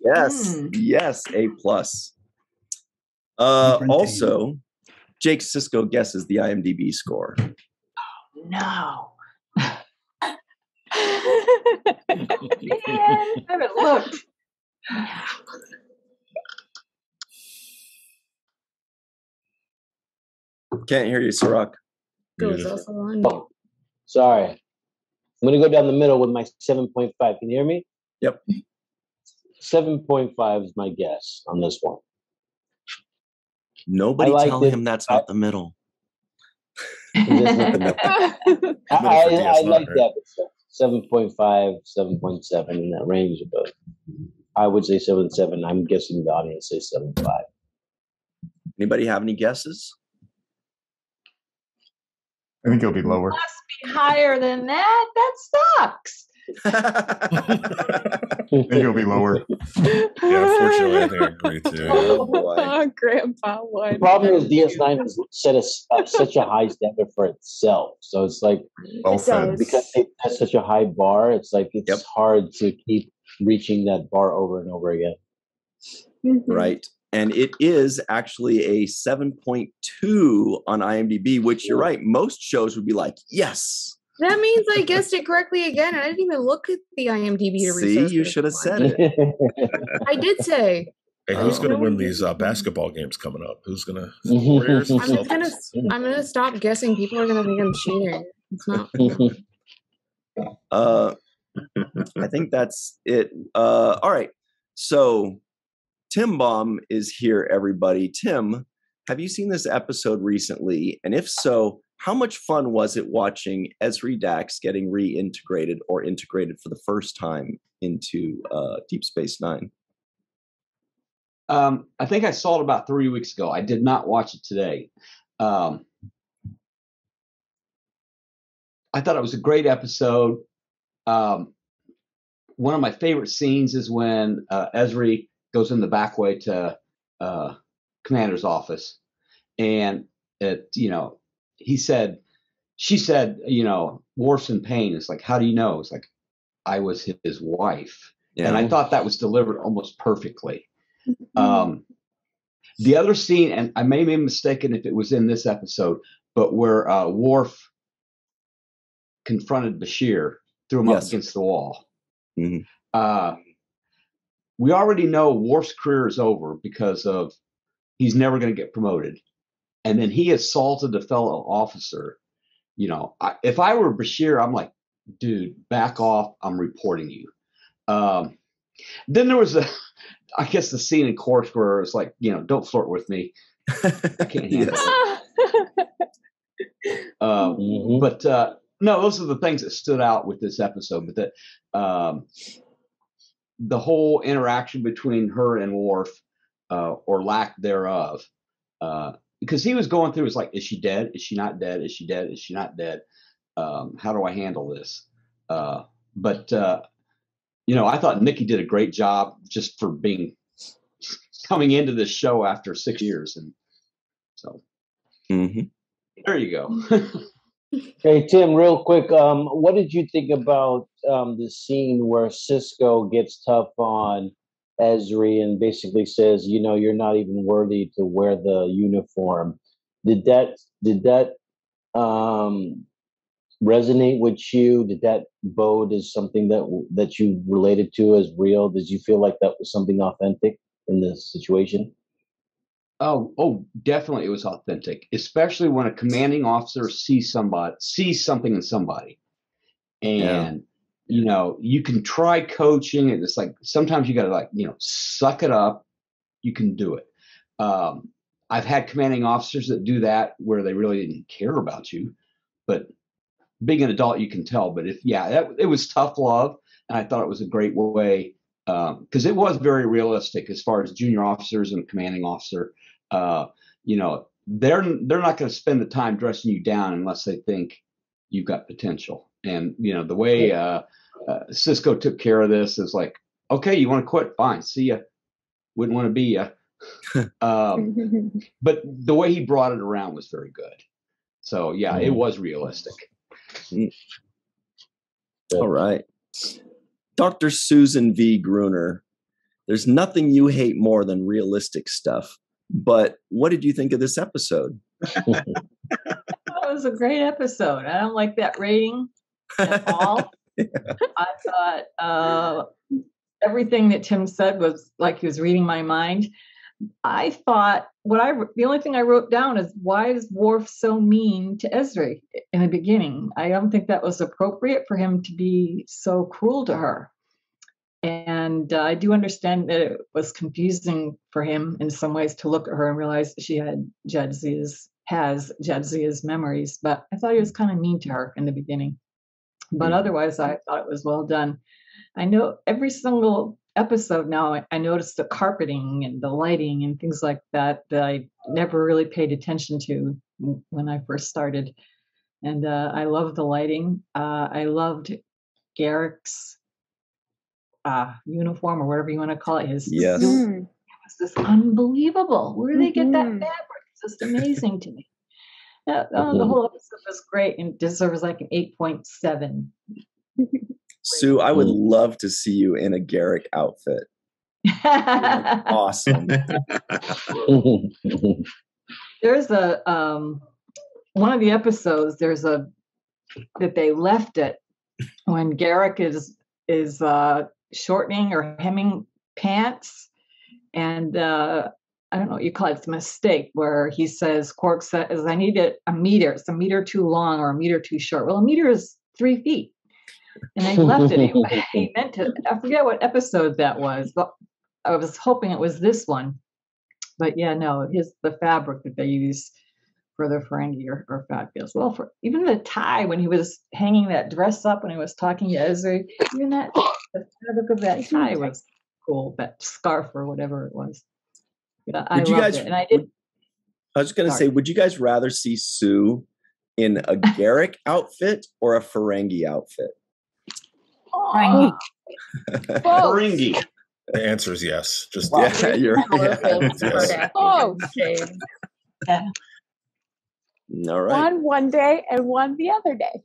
Yes, yes, A plus. Also, Jake Sisko guesses the IMDb score. No. Man, I haven't looked. Can't hear you, Cirroc. Goes also on. Oh, sorry. I'm going to go down the middle with my 7.5. Can you hear me? Yep. 7.5 is my guess on this one. Nobody tell him that's not the middle. I like that. 7.5, 7.7 in that range, but I would say 7.7. I'm guessing the audience says 7.5. Anybody have any guesses? I think it'll be lower. Must be higher than that. That sucks. I think it'll be lower. Yeah, unfortunately, I think I agree too. Oh, boy. Grandpa won. The problem is DS9 has set such a high standard for itself. So it's like, Well said. because it has such a high bar, it's like it's hard to keep reaching that bar over and over again. Right. And it is actually a 7.2 on IMDb, which you're right. Most shows would be like, yes. That means I guessed it correctly again. I didn't even look at the IMDb to research. See, you should have said it. I did say. Hey, who's going to win these basketball games coming up? Who's going to? Warriors and Celtics? I'm gonna stop guessing. People are gonna think I'm cheating. It's not. I think that's it. All right. So Tim Baum is here, everybody. Tim, have you seen this episode recently? And if so, how much fun was it watching Ezri Dax getting reintegrated or integrated for the first time into Deep Space Nine? I think I saw it about 3 weeks ago. I did not watch it today. I thought it was a great episode. One of my favorite scenes is when Ezri goes in the back way to Commander's office, and she said, Worf's in pain. It's like, how do you know? It's like, I was his wife. Yeah. And I thought that was delivered almost perfectly. The other scene, and I may be mistaken if it was in this episode, but where Worf confronted Bashir, threw him up against the wall. Mm-hmm. We already know Worf's career is over because of he's never going to get promoted. And then he assaulted a fellow officer. If I were Bashir, I'm like, dude, back off. I'm reporting you. Then there was the scene in Course where it's like, don't flirt with me. I can't handle it. But no, those are the things that stood out with this episode. But the whole interaction between her and Worf, or lack thereof, because he was going through, it's like, is she dead? Is she not dead? Is she dead? Is she not dead? How do I handle this? But I thought Nikki did a great job just for coming into this show after 6 years. And so there you go. Hey, Tim, real quick, what did you think about the scene where Sisko gets tough on Ezri and basically says, you're not even worthy to wear the uniform? Did that resonate with you? Did that bode as something that you related to as real? Did you feel like that was something authentic in this situation? Oh, definitely it was authentic, especially when a commanding officer sees something in somebody. And, you can try coaching, and it's like, sometimes you got to suck it up. You can do it. I've had commanding officers that do that where they really didn't care about you, but being an adult, you can tell. But it was tough love. And I thought it was a great way, because it was very realistic as far as junior officers and commanding officer. They're not going to spend the time dressing you down unless they think you've got potential. And, the way Sisko took care of this is like, okay, you want to quit? Fine. See ya. Wouldn't want to be ya. But the way he brought it around was very good. So, it was realistic. All right. Dr. Susan V. Gruner, There's nothing you hate more than realistic stuff. But what did you think of this episode? It was a great episode. I don't like that rating at all. I thought everything that Tim said was like he was reading my mind. I thought the only thing I wrote down is, why is Worf so mean to Ezri in the beginning? I don't think that was appropriate for him to be so cruel to her. And I do understand that it was confusing for him in some ways to look at her and realize that she has Jadzia's memories. But I thought he was kind of mean to her in the begining. But otherwise, I thought it was well done. I know every single episode now, I noticed the carpeting and the lighting and things like that I never really paid attention to when I first started. And I loved the lighting. I loved Garrick's uniform, or whatever you want to call it. His yes. suit. It was just unbelievable. Where did they get that fabric? It's just amazing to me. The whole episode was great, and deserves like an 8.7. Sue, I would love to see you in a Garrick outfit. Awesome. There's a one of the episodes. That they left it when Garrick is shortening or hemming pants, and I don't know what you call it. It's a mistake where he says, Quark says, I need it a meter. It's a meter too long or a meter too short. Well, a meter is 3 feet. And they left it. He meant to, I forget what episode that was, but I was hoping it was this one. But yeah, no, the fabric that they use for the Ferengi are fabulous. Well, for even the tie, when he was hanging that dress up when he was talking to Ezri, even the fabric of that tie was cool, that scarf or whatever it was. I loved it. And I did. I was going to say, would you guys rather see Sue in a Garrick outfit or a Ferengi outfit? Ferengi. Ferengi. The answer is yes. Just yeah, you're. Yes. Oh, Yeah. All right. one day and one the other day.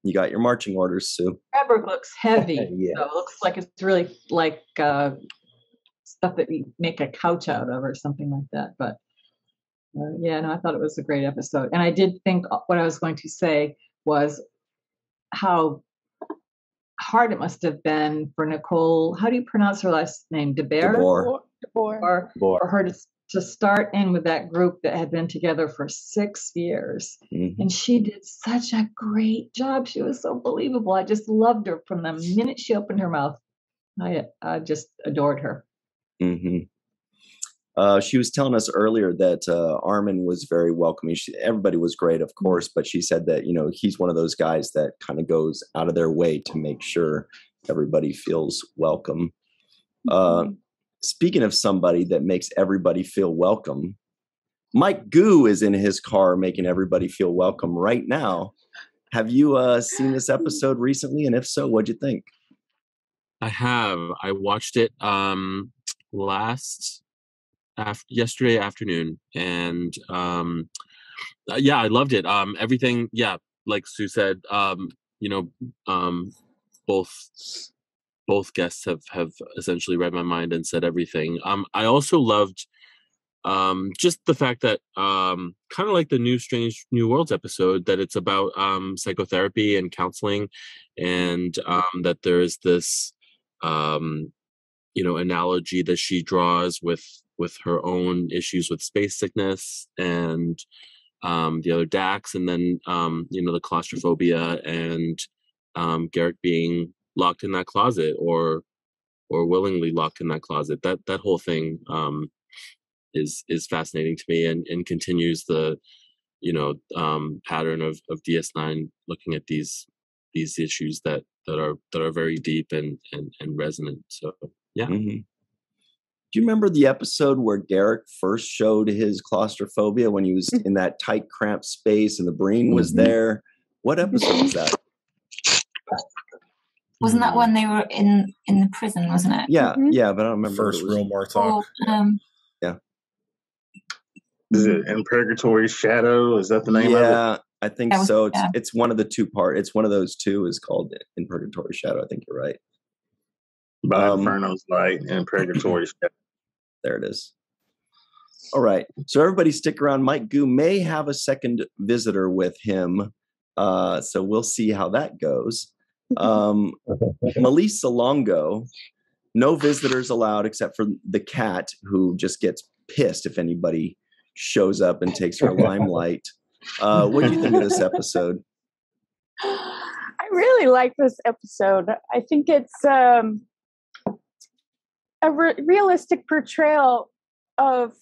You got your marching orders, Sue. Fabric looks heavy. Yeah. So it looks like it's really like stuff that we make a couch out of or something like that. But I thought it was a great episode. And I did think what I was going to say was how hard it must have been for Nicole. How do you pronounce her last name? De Boer? For her to start in with that group that had been together for 6 years. Mm-hmm. And she did such a great job. She was so believable. I just loved her from the minute she opened her mouth. I just adored her. Mm-hmm. She was telling us earlier that Armin was very welcoming. Everybody was great, of course, but she said that, he's one of those guys that kind of goes out of their way to make sure everybody feels welcome. Speaking of somebody that makes everybody feel welcome, Mike Goo is in his car making everybody feel welcome right now. Have you seen this episode recently? And if so, what'd you think? I have. I watched it yesterday afternoon, and I loved it. Everything, like Sue said, both guests have essentially read my mind and said everything. I also loved just the fact that kind of like the new Strange New Worlds episode, that it's about psychotherapy and counseling, and that there's this analogy that she draws with her own issues with space sickness and the other Dax, and then the claustrophobia and Garrick being locked in that closet or willingly locked in that closet. That whole thing is fascinating to me, and continues the pattern of DS9 looking at these issues that are very deep and resonant. So yeah. Mm-hmm. Do you remember the episode where Garrick first showed his claustrophobia when he was in that tight, cramped space and the Breen was there? What episode was that? Wasn't that when they were in the prison, wasn't it? Yeah, yeah, but I don't remember. First real more talk. Yeah. Is it In Purgatory's Shadow? Is that the name of it? Yeah, I think so. It's one of the two parts. It's one of those two is called In Purgatory's Shadow. I think you're right. By Inferno's Light and Purgatory's Shadow. There it is. All right. So everybody stick around. Mike Goo may have a second visitor with him. So we'll see how that goes. Malissa Longo, no visitors allowed except for the cat, who just gets pissed if anybody shows up and takes her limelight. What do you think of this episode? I really like this episode. I think it's a realistic portrayal of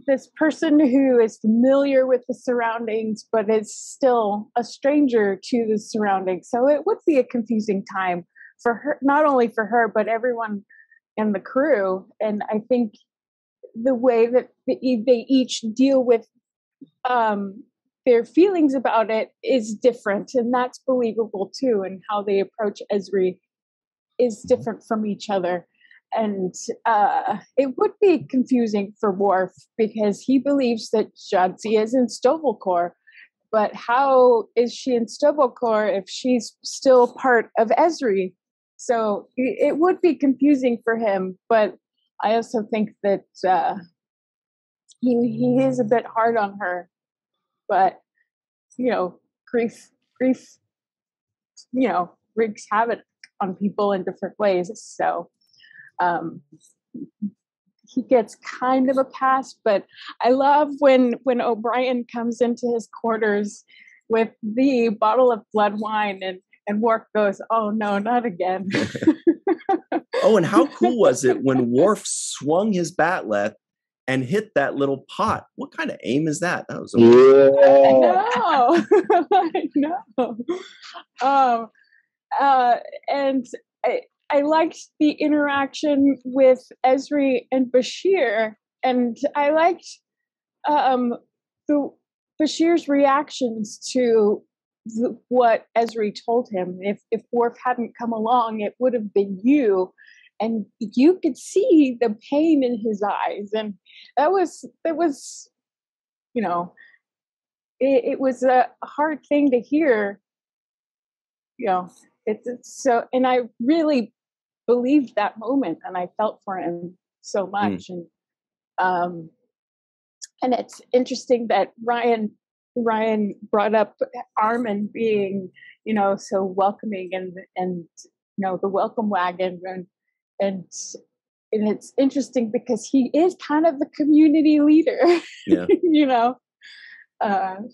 this person who is familiar with the surroundings, but is still a stranger to the surroundings. So it would be a confusing time for her, not only for her, but everyone in the crew. And I think the way that they each deal with their feelings about it is different. And that's believable too. And how they approach Ezri is different from each other. And it would be confusing for Worf because he believes that Jadzia is in Sto-vo-kor. But how is she in Sto-vo-kor if she's still part of Ezri? So it would be confusing for him. But I also think that he is a bit hard on her. But, grief, wreaks havoc on people in different ways. So he gets kind of a pass, but I love when O'Brien comes into his quarters with the bottle of blood wine and Worf goes, "Oh no, not again." Oh, and how cool was it when Worf swung his batleth and hit that little pot? What kind of aim is that? That was amazing. I know. And I liked the interaction with Ezri and Bashir, and I liked Bashir's reactions to what Ezri told him. If Worf hadn't come along, it would have been you, and you could see the pain in his eyes, and it was it was a hard thing to hear. It's so, and I really believed that moment, and I felt for him so much. And it's interesting that Ryan brought up Armin being, so welcoming and the welcome wagon, and it's interesting because he is kind of the community leader,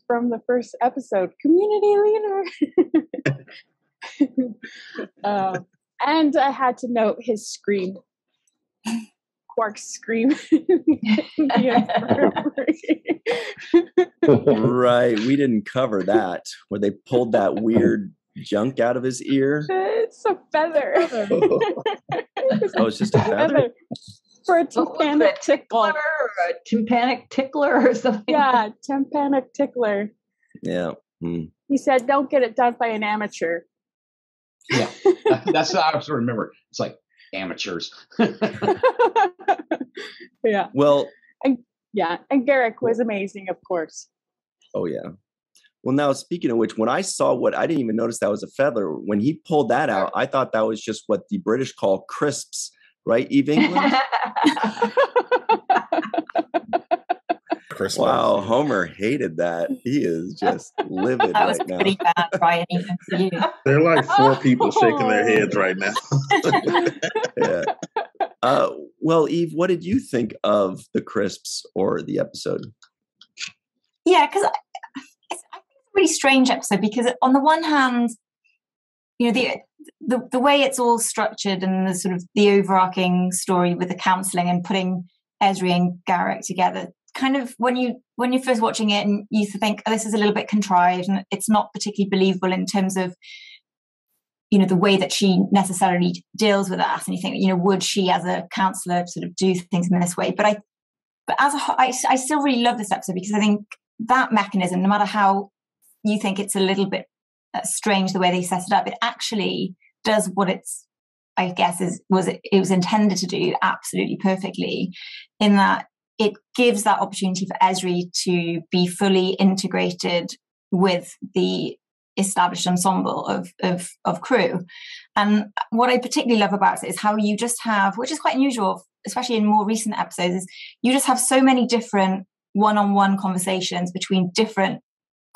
from the first episode, community leader. And I had to note his scream, Quark's scream. Right, we didn't cover that, where they pulled that weird junk out of his ear. It's a feather. Oh, it's just a feather? For a tympanic tickler, or a tympanic tickler or something. Yeah, tympanic tickler. Yeah. He said, "Don't get it done by an amateur." Yeah, that's what I sort of remember. It's like amateurs. Yeah. Well. And Garrick was amazing, of course. Oh yeah. Well, now speaking of which, when I saw I didn't even notice that was a feather. When he pulled that out, I thought that was just what the British call crisps, right, Eve England? Wow, Homer hated that. He is just livid that was right now. pretty bad, Brian, even for you. There are like 4 people shaking their heads right now. Yeah. Well, Eve, what did you think of the crisps or the episode? Yeah, because I think it's a really strange episode because on the one hand, the way it's all structured and the sort of the overarching story with the counselling and putting Ezri and Garrick together, kind of when you're first watching it and you think, oh, this is a little bit contrived and it's not particularly believable in terms of the way that she necessarily deals with that, and you think, would she as a counsellor sort of do things in this way? But as a whole, I still really love this episode because I think that mechanism, no matter how you think it's a little bit strange the way they set it up, it actually does what it's, I guess, it was intended to do absolutely perfectly, in that it gives that opportunity for Ezri to be fully integrated with the established ensemble of crew. And what I particularly love about it is how you just have, which is quite unusual, especially in more recent episodes, is you just have so many different one-on-one conversations between different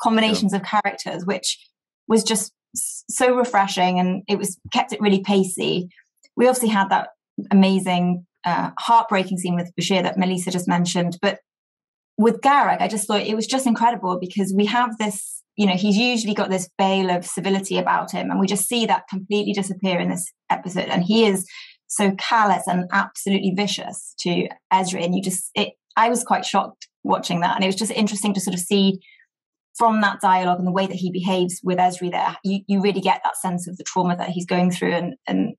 combinations of characters, which was just so refreshing, and kept it really pacey. We obviously had that amazing, heartbreaking scene with Bashir that Malissa just mentioned, but with Garak, I just thought it was just incredible because we have this, he's usually got this veil of civility about him, and we just see that completely disappear in this episode, and he is so callous and absolutely vicious to Ezri, and I was quite shocked watching that, and it was just interesting to sort of see from that dialogue and the way that he behaves with Ezri there, you really get that sense of the trauma that he's going through and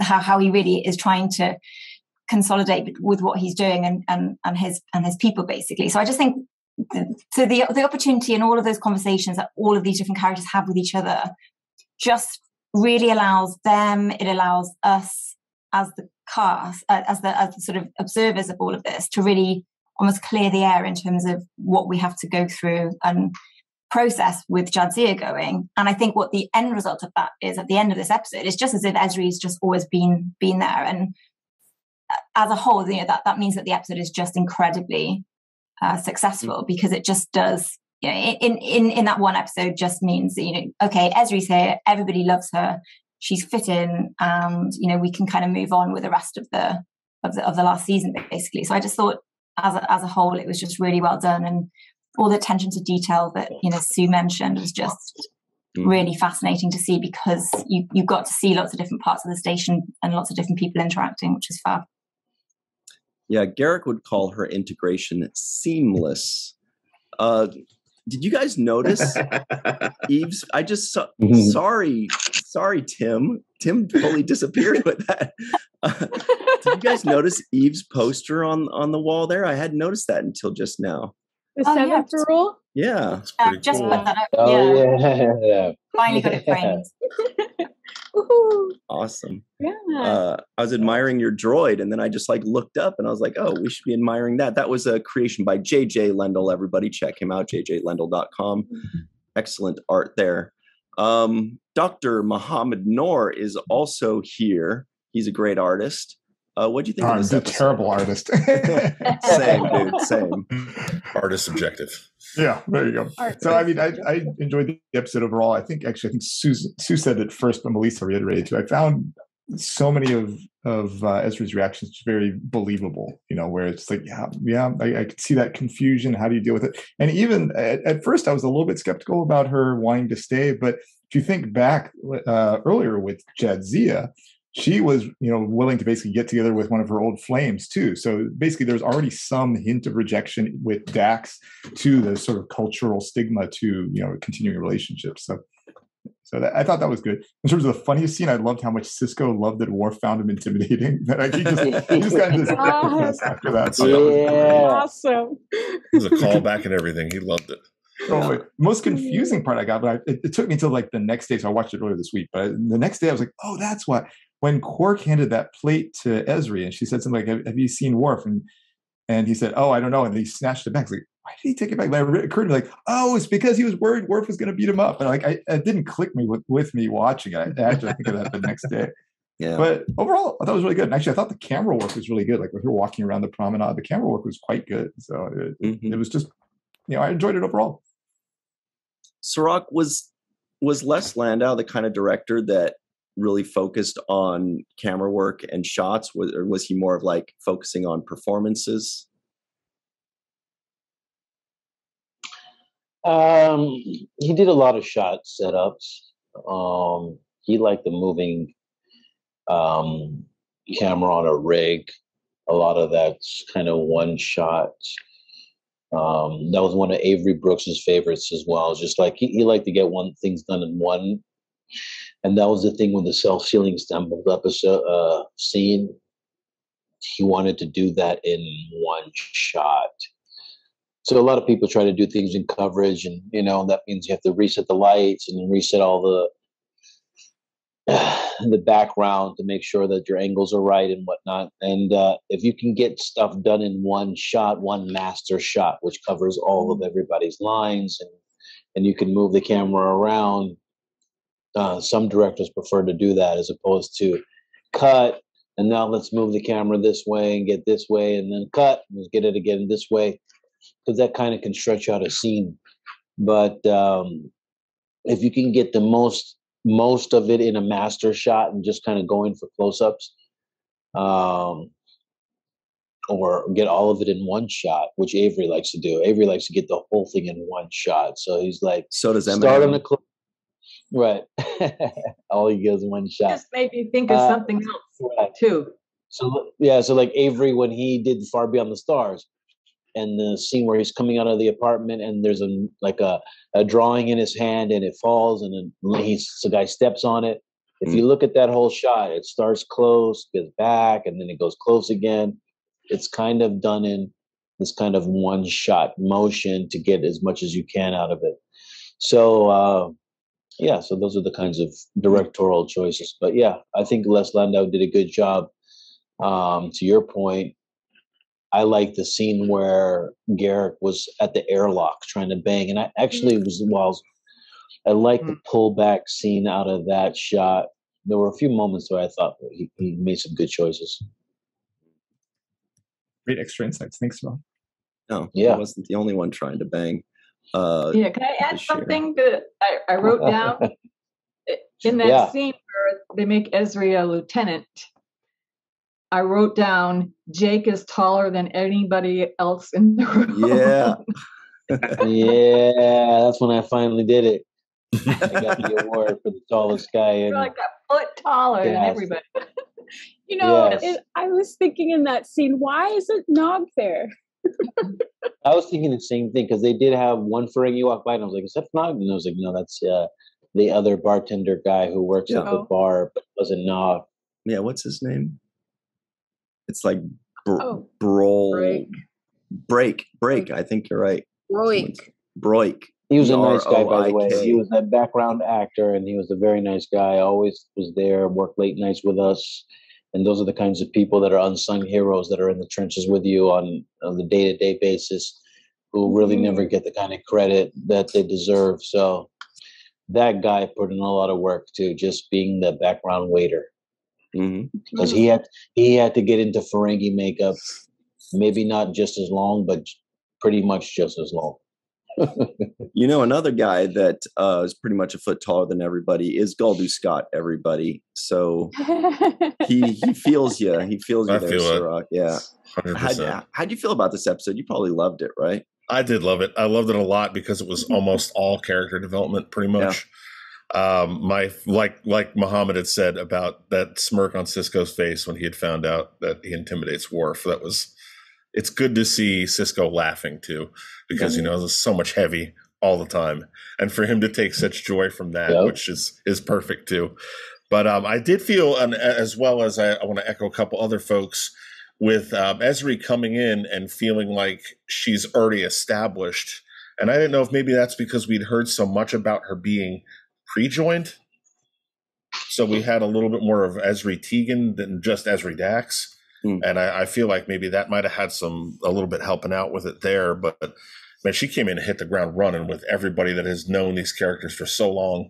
how he really is trying to consolidate with what he's doing and his people, basically. So I just think the opportunity and all of those conversations that all of these different characters have with each other just really allows them, it allows us as the cast, as the sort of observers of all of this, to really almost clear the air in terms of what we have to go through and process with Jadzia going. And I think what the end result of that is at the end of this episode is just as if Ezri's just always been there. And as a whole, that means that the episode is just incredibly successful, because it just does, in that one episode just means that, okay, Ezri's here, everybody loves her, she's fit in, and we can kind of move on with the rest of the last season, basically. So I just thought as a whole, it was just really well done, and all the attention to detail that Sue mentioned was just really fascinating to see, because you got to see lots of different parts of the station and lots of different people interacting, which is fab. Yeah, Garrick would call her integration seamless. Did you guys notice Eve's? I just saw. Sorry, Tim. Tim totally disappeared with that. Did you guys notice Eve's poster on the wall there? I hadn't noticed that until just now. The seventh rule? Yeah. Just cool. put that up. Yeah. Finally got it framed. Awesome. Yeah. I was admiring your droid, and then I just looked up and I was like, oh, we should be admiring that. That was a creation by JJ Lendl. Everybody check him out, jjlendl.com. Excellent art there. Dr. Muhammad Noor is also here. He's a great artist. What do you think of this episode? A terrible artist. Same, dude. Same. Artist subjective. Yeah, there you go. So, I mean, I enjoyed the episode overall. I think Sue said it first, but Melissa reiterated too. I found so many of Ezra's reactions very believable, where it's like, I could see that confusion. How do you deal with it? And even at first, I was a little bit skeptical about her wanting to stay. But if you think back earlier with Jadzia, she was, willing to basically get together with one of her old flames too. So basically, there's already some hint of rejection with Dax to the sort of cultural stigma to, continuing relationships. So I thought that was good. In terms of the funniest scene, I loved how much Sisko loved that Worf found him intimidating. He just got this after that. So awesome. It was a callback and everything. He loved it. Totally. Most confusing part I got, but it took me until the next day. So I watched it earlier this week. But the next day I was like, oh, that's what. When Quark handed that plate to Ezri and she said something like, have you seen Worf? And he said, oh, I don't know. And he snatched it back. It's like, why did he take it back? But it occurred to me it's because he was worried Worf was going to beat him up. And it didn't click me with me watching it. I actually think of that the next day. Yeah. But overall, I thought it was really good. And actually, I thought the camera work was really good. Like when we were walking around the promenade, the camera work was quite good. So it was just, I enjoyed it overall. Cirroc was Les Landau the kind of director that really focused on camera work and shots, or was he more of focusing on performances? He did a lot of shot setups. He liked the moving camera on a rig. A lot of that's kind of one shot. That was one of Avery Brooks's favorites as well. Just he liked to get things done in one. And that was the thing with the self-sealing stumbled episode scene. He wanted to do that in one shot. So a lot of people try to do things in coverage, and that means you have to reset the lights and reset all the background to make sure that your angles are right and whatnot. And if you can get stuff done in one shot, one master shot, which covers all of everybody's lines, and you can move the camera around, Some directors prefer to do that as opposed to cut, and now let's move the camera this way and get this way, and then cut, and let's get it again this way, because that kind of can stretch out a scene. But if you can get the most of it in a master shot and just kind of going for close-ups, or get all of it in one shot, which Avery likes to do. Avery likes to get the whole thing in one shot. So he's like, so does Eminem. Start on the right. All he goes in one shot. Just made me think of something else too. So like Avery, when he did Far Beyond the Stars, and the scene where he's coming out of the apartment and there's a drawing in his hand and it falls and then the guy steps on it. If you look at that whole shot, it starts close, gets back, and then it goes close again. It's kind of done in this kind of one shot motion to get as much as you can out of it. So, so those are the kinds of directorial choices. But yeah, I think Les Landau did a good job. To your point, I like the scene where Garrick was at the airlock trying to bang. And I actually I like the pullback scene out of that shot. There were a few moments where I thought he made some good choices. Great extra insights. Thanks, Mo. No, I wasn't the only one trying to bang. Can I add something that I wrote down in that scene where they make Ezri a lieutenant? I wrote down, Jake is taller than anybody else in the room. Yeah. Yeah, that's when I finally did it. I got the award for the tallest guy. You're like a foot taller than everybody. I was thinking in that scene, why isn't Nog there? I was thinking the same thing, because they did have one Ferengi walk by, and I was like, is that Nog? And I was like, no, that's the other bartender guy who works at the bar, but wasn't Nog. Yeah, what's his name? It's like Break. I think you're right. Broik. He was a nice guy, by the way. He was a background actor, and he was a very nice guy. Always was there, worked late nights with us. And those are the kinds of people that are unsung heroes that are in the trenches with you on the day-to-day basis, who really never get the kind of credit that they deserve. So that guy put in a lot of work too, just being the background waiter. Because he had to get into Ferengi makeup, maybe not just as long, but pretty much just as long. Another guy that is pretty much a foot taller than everybody is Galdu Scott, everybody. So he feels you. He feels you I there, feel Cirroc. Yeah. 100%. How'd you feel about this episode? You probably loved it, right? I did love it. I loved it a lot because it was almost all character development, pretty much. Yeah. Like Muhammad had said about that smirk on Sisko's face when he had found out that he intimidates Worf. It's good to see Sisko laughing too, because there's so much heavy all the time, and for him to take such joy from that, which is perfect too. But I did feel, and as well as I want to echo a couple other folks, with Ezri coming in and feeling like she's already established, and I didn't know if maybe that's because we'd heard so much about her being pre-joined, so we had a little bit more of Ezri Tegan than just Ezri Dax. And I feel like maybe that might have had a little bit helping out with it there. But man, she came in and hit the ground running with everybody that has known these characters for so long,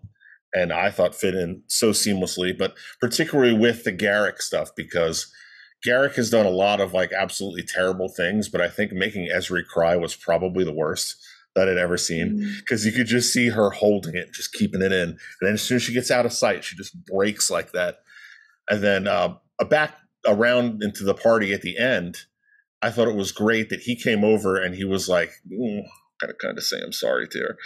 and I thought fit in so seamlessly. But particularly with the Garrick stuff, because Garrick has done a lot of like absolutely terrible things, but I think making Ezri cry was probably the worst that I'd ever seen, because you could just see her holding it, just keeping it in, and then as soon as she gets out of sight, she just breaks like that. And then back around into the party at the end, I thought it was great that he came over and he was like, gotta kind of say I'm sorry to her.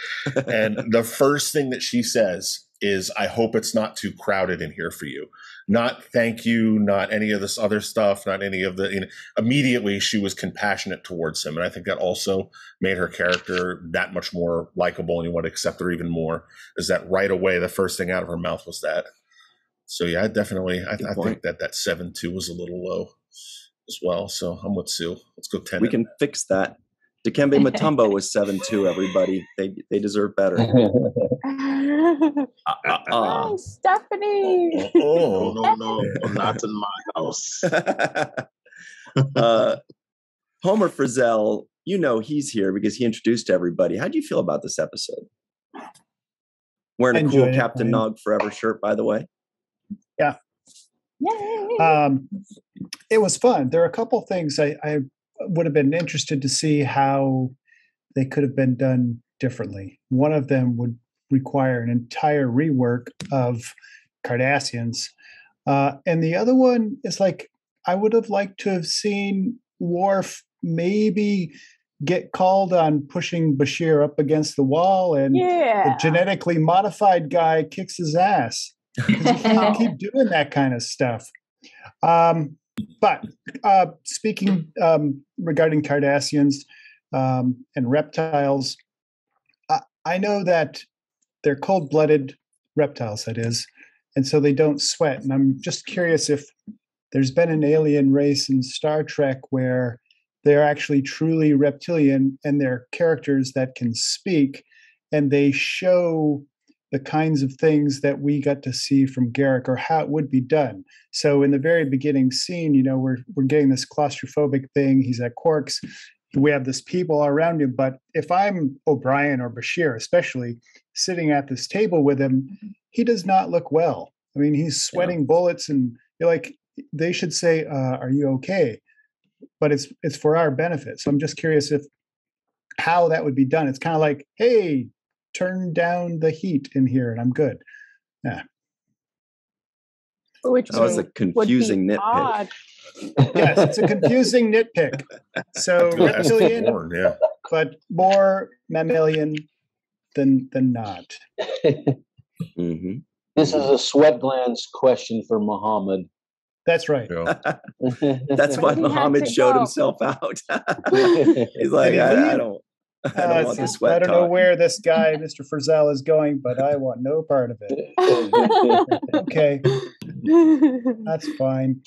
And the first thing that she says is, I hope it's not too crowded in here for you. Not thank you, not any of this other stuff, not any of the, immediately she was compassionate towards him. And I think that also made her character that much more likable, and you want to accept her even more, is that right away, the first thing out of her mouth was that. So yeah, I think that 7-2 was a little low as well. So I'm with Sue. Let's go 10. We can fix that. Dikembe Mutombo was 7-2. Everybody, they deserve better. Stephanie. Oh no, not in my house. Homer Frizzell, he's here because he introduced everybody. How do you feel about this episode? Wearing a cool Enjoyed it, Captain man. Nog Forever shirt, by the way. Yeah. It was fun. There are a couple things I would have been interested to see how they could have been done differently. One of them would require an entire rework of Cardassians. And the other one is like, I would have liked to have seen Worf maybe get called on pushing Bashir up against the wall, and the genetically modified guy kicks his ass. You can't keep doing that kind of stuff. But speaking regarding Cardassians and reptiles, I know that they're cold-blooded reptiles, that is, and so they don't sweat. And I'm just curious if there's been an alien race in Star Trek where they're actually truly reptilian and they're characters that can speak, and they show the kinds of things that we got to see from Garrick, or how it would be done. So in the very beginning scene, you know, we're getting this claustrophobic thing. He's at Quark's. We have this people around him. But if I'm O'Brien or Bashir, especially sitting at this table with him, he does not look well. I mean, he's sweating bullets, and you're like, they should say, "Are you okay?" But it's for our benefit. So I'm just curious if how that would be done. It's kind of like, hey, turn down the heat in here and I'm good. Yeah. Which that was a confusing nitpick. Odd. Yes, it's a confusing nitpick. So reptilian, but more mammalian than not. Mm-hmm. This is a sweat glands question for Muhammad. That's right. That's why Muhammad showed himself out. He's like, I don't want the sweat. I don't know talk. where this guy, Mr. Frizzell, is going, but I want no part of it. Okay, that's fine.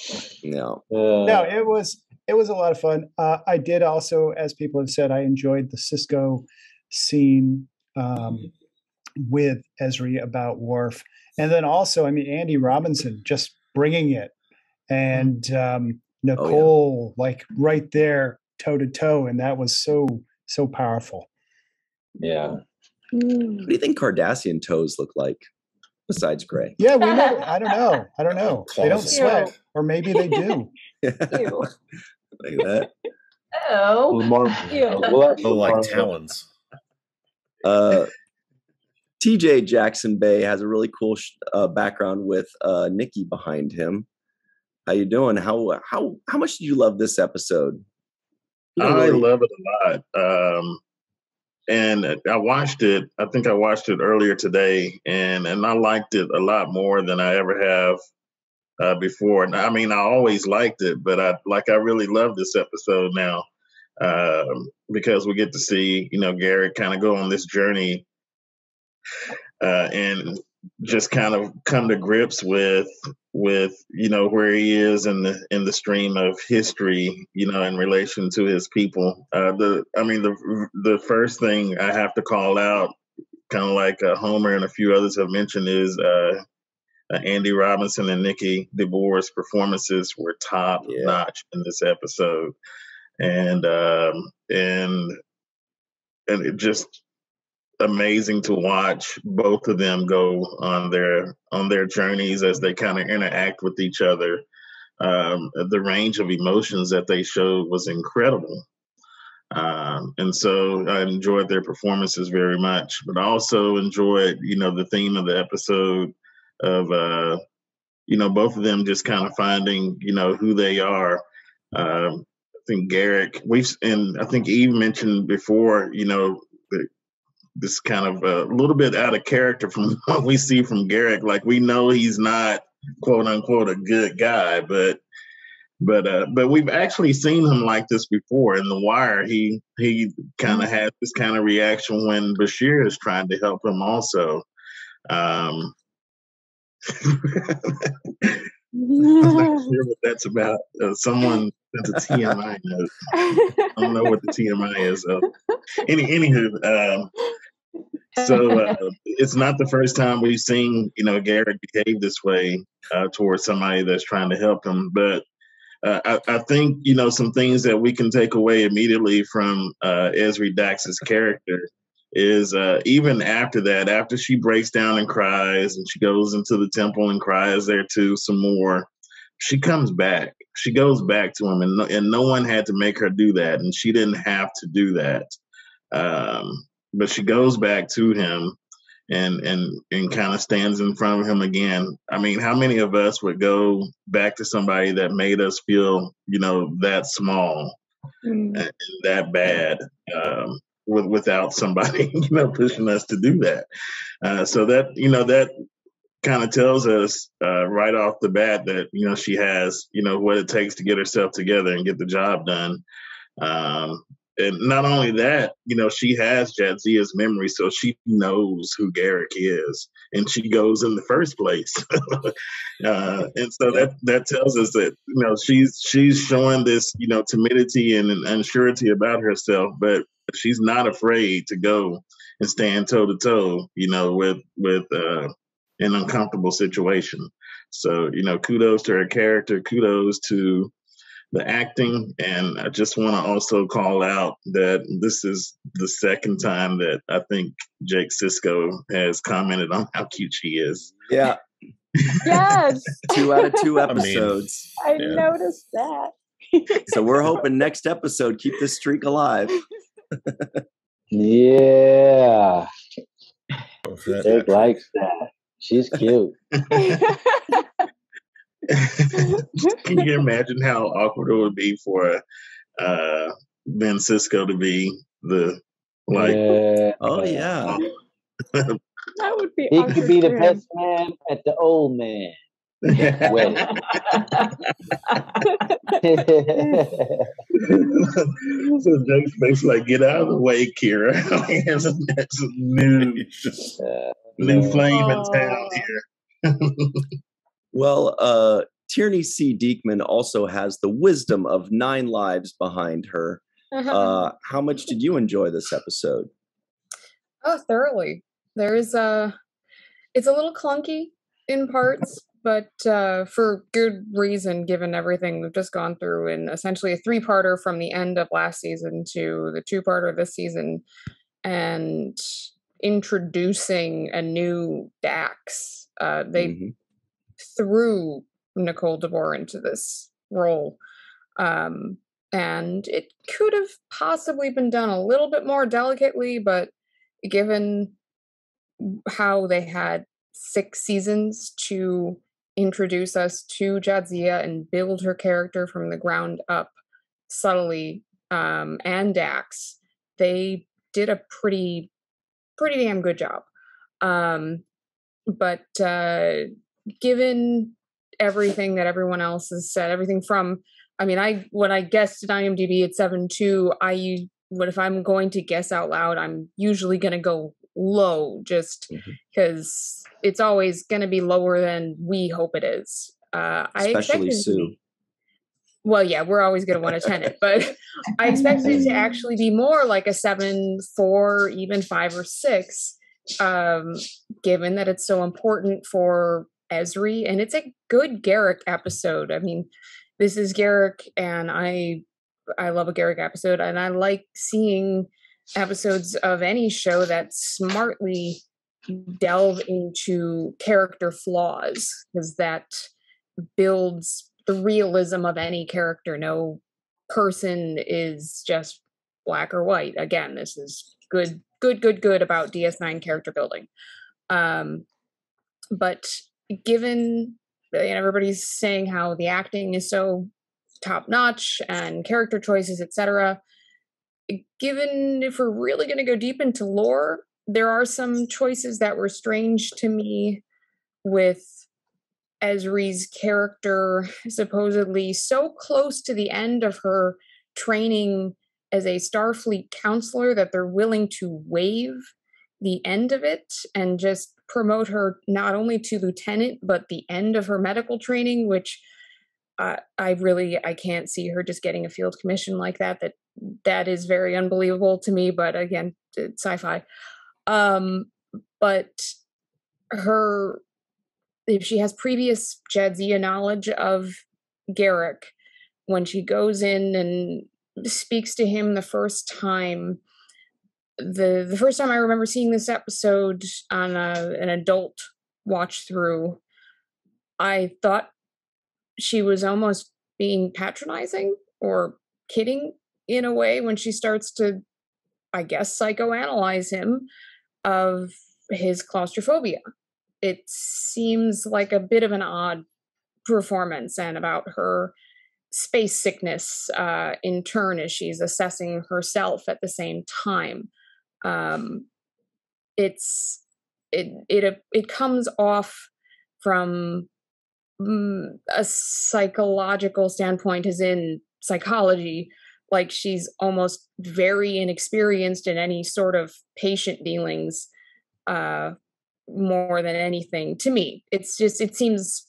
No, it was a lot of fun. I did also, as people have said, I enjoyed the Sisko scene with Ezri about Worf, and then also, I mean, Andy Robinson just bringing it. And Nicole, like right there, toe to toe, and that was so powerful. Yeah. What do you think Cardassian toes look like besides gray? Yeah, we never. I don't know. They don't sweat, or maybe they do. Like that. Like talons. TJ Jackson Bay has a really cool background with Nikki behind him. How you doing? How much did you love this episode? I love it a lot. And I watched it. I think I watched it earlier today, and I liked it a lot more than I ever have before. And I mean, I always liked it, but I really love this episode now because we get to see, you know, Garrett kind of go on this journey and just kind of come to grips with you know where he is in the stream of history, you know, in relation to his people. The first thing I have to call out, kind of like Homer and a few others have mentioned, is Andy Robinson and Nicole de Boer's performances were top notch in this episode, and it just amazing to watch both of them go on their journeys as they kind of interact with each other. The range of emotions that they showed was incredible. And so I enjoyed their performances very much, but I also enjoyed, you know, the theme of the episode of, you know, both of them just kind of finding, you know, who they are. I think Garrick, and I think Eve mentioned before, you know, this kind of a little bit out of character from what we see from Garrick. Like, we know he's not quote unquote a good guy, but we've actually seen him like this before in The Wire. He kind of had this kind of reaction when Bashir is trying to help him also. I'm not sure what that's about. Someone sent a TMI note. I don't know what the TMI is. So. Anywho, so it's not the first time we've seen, you know, Garrett behave this way towards somebody that's trying to help him. But I think, you know, some things that we can take away immediately from Ezri Dax's character is even after that, after she breaks down and cries and she goes into the temple and cries there too some more, she comes back. She goes back to him, and no one had to make her do that, and she didn't have to do that. But she goes back to him and kind of stands in front of him again. I mean, how many of us would go back to somebody that made us feel, that small and that bad, without somebody, pushing us to do that? So that, that kind of tells us right off the bat that, she has, what it takes to get herself together and get the job done. And not only that, she has Jadzia's memory, so she knows who Garrick is, and she goes in the first place. And so that tells us that, she's showing this, timidity and unsurety about herself, but she's not afraid to go and stand toe to toe, with an uncomfortable situation. So, kudos to her character, kudos to the acting, and I just want to also call out that this is the second time that I think Jake Sisko has commented on how cute she is. Yeah. Yes. 2 out of 2 episodes. I noticed that. So we're hoping next episode keep this streak alive. Yeah. Jake likes that. She's cute. Can you imagine how awkward it would be for Ben Sisko to be the Oh yeah, that would be. He could be the best man at the old man wedding. So Jake's basically like, get out of the way, Kira. There's a new flame in town here. Well, Tierney C. Diekman also has the wisdom of 9 lives behind her. How much did you enjoy this episode? Oh, thoroughly. It's a little clunky in parts, but for good reason, given everything we've just gone through, and essentially a 3-parter from the end of last season to the 2-parter this season, and introducing a new Dax. They threw Nicole de Boer into this role. And it could have possibly been done a little bit more delicately, but given how they had 6 seasons to introduce us to Jadzia and build her character from the ground up subtly, and Dax, they did a pretty damn good job. But given everything that everyone else has said, everything from, when I guessed at IMDb at 7.2, if I'm going to guess out loud, I'm usually going to go low, just because it's always going to be lower than we hope it is. Especially Sue. Well, yeah, we're always going to want to 10 it, but I expected it to actually be more like a 7.4, even 5 or 6, given that it's so important for Ezri, and it's a good Garrick episode. I mean, this is Garrick, and I love a Garrick episode, and I like seeing episodes of any show that smartly delve into character flaws, because that builds the realism of any character. No person is just black or white. Again, this is good about DS9 character building. But given everybody's saying how the acting is so top notch and character choices, etc., given if we're really going to go deep into lore, there are some choices that were strange to me with Ezri's character supposedly so close to the end of her training as a Starfleet counselor that they're willing to waive the end of it and just promote her not only to lieutenant, but the end of her medical training, which I can't see her just getting a field commission like that. That is very unbelievable to me, but again, it's sci-fi. But if she has previous Jadzia knowledge of Garrick, when she goes in and speaks to him the first time, the first time I remember seeing this episode on an adult watch through, I thought she was almost being patronizing or kidding in a way when she starts to, I guess, psychoanalyze him of his claustrophobia. It seems like a bit of an odd performance, and about her space sickness in turn as she's assessing herself at the same time. It comes off from a psychological standpoint, as in psychology, like she's almost very inexperienced in any sort of patient dealings, more than anything. To me, it seems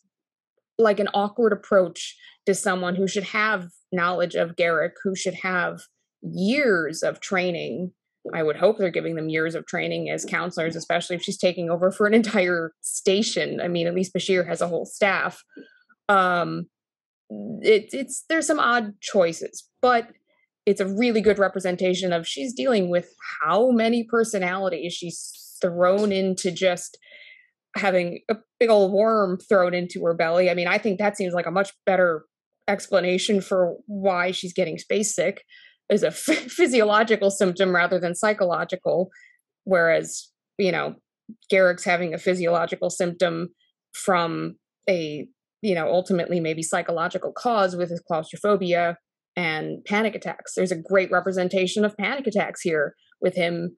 like an awkward approach to someone who should have knowledge of Garrick, who should have years of training. I would hope they're giving them years of training as counselors, especially if she's taking over for an entire station. I mean, at least Bashir has a whole staff. There's some odd choices, but it's a really good representation of she's dealing with how many personalities she's thrown into just having a big old worm thrown into her belly. I mean, I think that seems like a much better explanation for why she's getting space sick, is a physiological symptom rather than psychological. Whereas, Garrick's having a physiological symptom from a, ultimately maybe psychological cause with his claustrophobia and panic attacks. There's a great representation of panic attacks here with him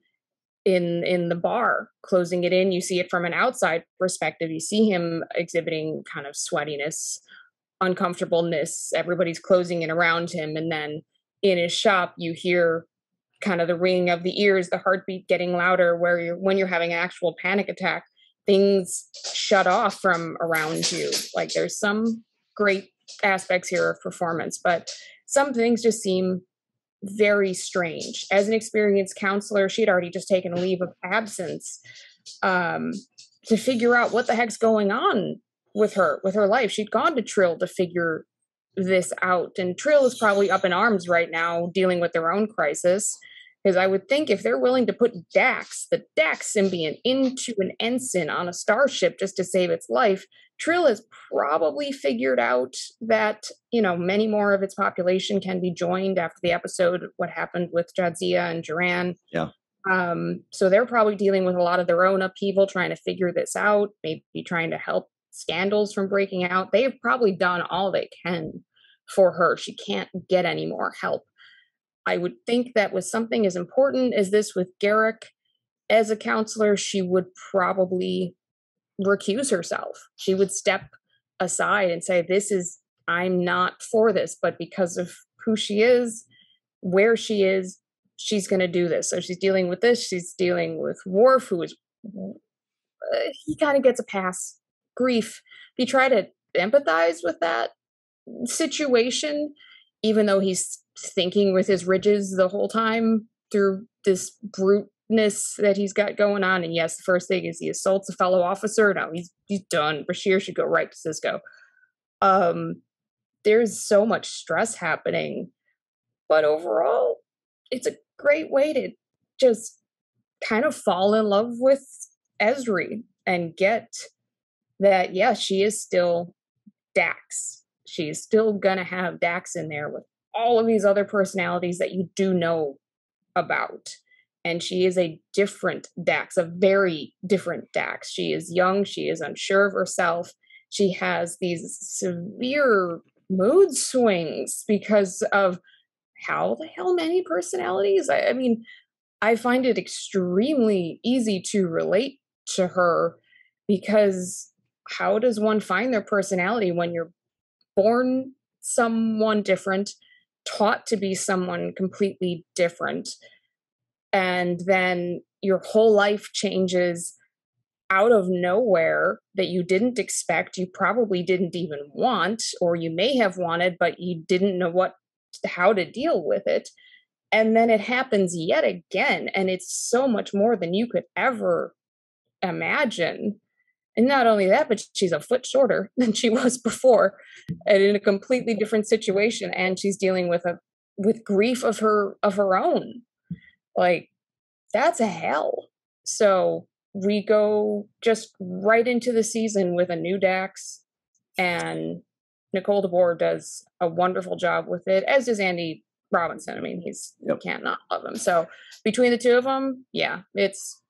in the bar, closing it in. You see it from an outside perspective. You see him exhibiting kind of sweatiness, uncomfortableness. Everybody's closing in around him. And then in his shop, you hear kind of the ringing of the ears, the heartbeat getting louder, when you're having an actual panic attack, things shut off from around you. Like, there's some great aspects here of performance, but some things just seem very strange. As an experienced counselor, she'd already just taken a leave of absence to figure out what the heck's going on with her life. She'd gone to Trill to figure this out, and Trill is probably up in arms right now dealing with their own crisis, because I would think if they're willing to put Dax, the Dax symbiont, into an ensign on a starship just to save its life, Trill has probably figured out that, many more of its population can be joined after the episode, what happened with Jadzia and Duran. Yeah. So they're probably dealing with a lot of their own upheaval, trying to figure this out, maybe trying to help scandals from breaking out. They've probably done all they can for her. She can't get any more help. I would think that with something as important as this with Garrick, as a counselor, she would probably recuse herself. She would step aside and say, I'm not for this, but because of who she is, where she is, she's going to do this. So she's dealing with this. She's dealing with Worf, who is, he kind of gets a pass. Grief. If you try to empathize with that situation, even though he's thinking with his ridges the whole time through this bruteness that he's got going on. And yes, the first thing is he assaults a fellow officer. No, he's done. Bashir should go right to Sisko. There's so much stress happening, but overall, it's a great way to just kind of fall in love with Ezri and get that, yeah, she is still Dax. She's still gonna have Dax in there with all of these other personalities that you do know about. And she is a different Dax, a very different Dax. She is young. She is unsure of herself. She has these severe mood swings because of how the hell many personalities. I mean, I find it extremely easy to relate to her, because how does one find their personality when you're born someone different, taught to be someone completely different, and then your whole life changes out of nowhere that you didn't expect, you probably didn't even want, or you may have wanted, but you didn't know how to deal with it. And then it happens yet again, and it's so much more than you could ever imagine. And not only that, but she's a foot shorter than she was before, and in a completely different situation. And she's dealing with grief of her own. Like, that's a hell. So we go just right into the season with a new Dax, and Nicole de Boer does a wonderful job with it, as does Andy Robinson. I mean, you can't not love him. So between the two of them, yeah, it's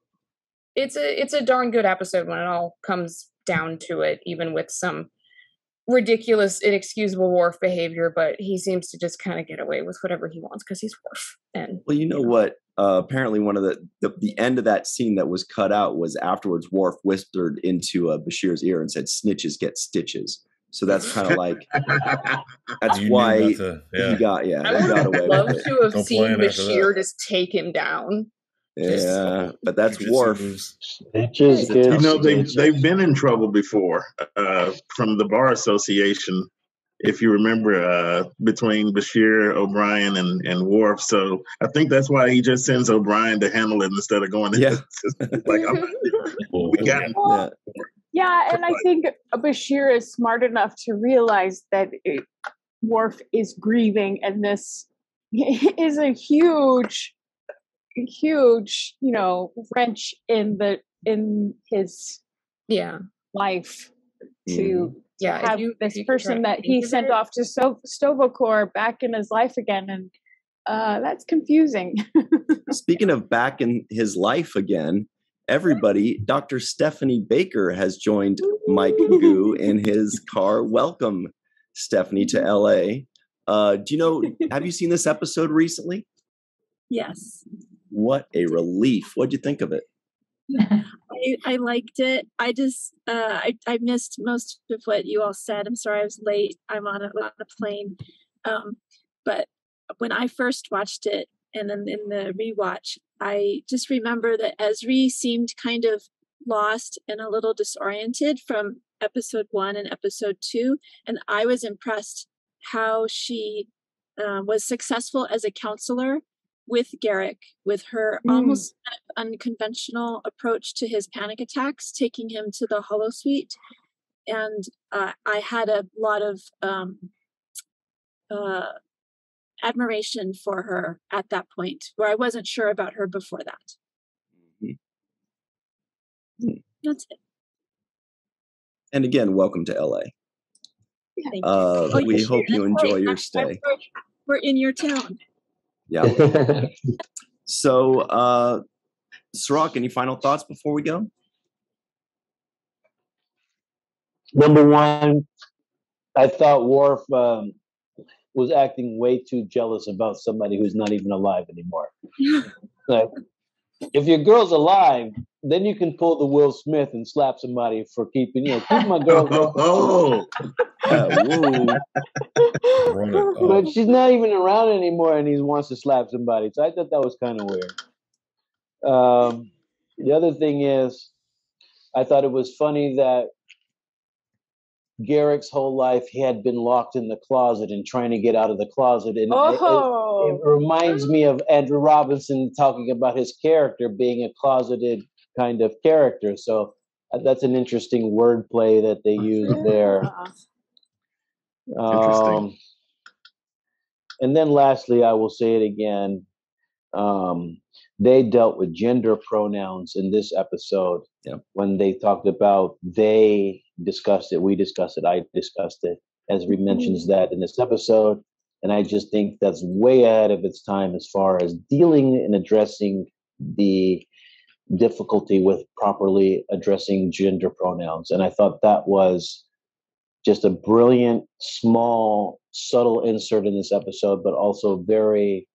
a darn good episode when it all comes down to it, even with some ridiculous, inexcusable Worf behavior, but he seems to just kind of get away with whatever he wants because he's Worf. And well, you know what? Apparently, one of the end of that scene that was cut out was afterwards. Worf whispered into Bashir's ear and said, "Snitches get stitches." So that's kind of like that's why he got I would away love with it. to have seen Bashir just take him down. Yeah, but that's Worf. You know, they've been in trouble before from the Bar Association, if you remember, between Bashir, O'Brien, and Worf. So I think that's why he just sends O'Brien to handle it instead of going. Yeah, like we got him. Yeah, and I think Bashir is smart enough to realize that Worf is grieving, and this is a huge, wrench in his life to have this person that he sent off to Stovokor back in his life again, and that's confusing. Speaking of back in his life again, everybody, Dr. Stephanie Baker has joined Mike Goo in his car. Welcome, Stephanie, to LA. Have you seen this episode recently? Yes. What a relief. What'd you think of it? I liked it. I just, I missed most of what you all said. I'm sorry I was late. I'm on a plane. But when I first watched it, and then in the rewatch, I just remember that Ezri seemed kind of lost and a little disoriented from episode 1 and episode 2. And I was impressed how she was successful as a counselor with Garak, with her almost unconventional approach to his panic attacks, taking him to the holosuite. And I had a lot of admiration for her at that point, where I wasn't sure about her before that. That's it. And again, welcome to LA. Thank you. We hope you enjoy your stay. We're in your town. Yeah. So, Cirroc, any final thoughts before we go? Number one, I thought Worf was acting way too jealous about somebody who's not even alive anymore. Like, if your girl's alive, then you can pull the Will Smith and slap somebody for keep my girl. But she's not even around anymore, and he wants to slap somebody. So I thought that was kind of weird. The other thing is, I thought it was funny that Garak's whole life he had been locked in the closet and trying to get out of the closet, and it reminds me of Andrew Robinson talking about his character being a closeted kind of character. So that's an interesting wordplay that they use there. And then lastly, I will say it again. They dealt with gender pronouns in this episode. When they talked about they discussed it, we discussed it, I discussed it. Ezri mentions that in this episode. And I just think that's way ahead of its time as far as dealing and addressing the difficulty with properly addressing gender pronouns. And I thought that was just a brilliant, small, subtle insert in this episode, but also very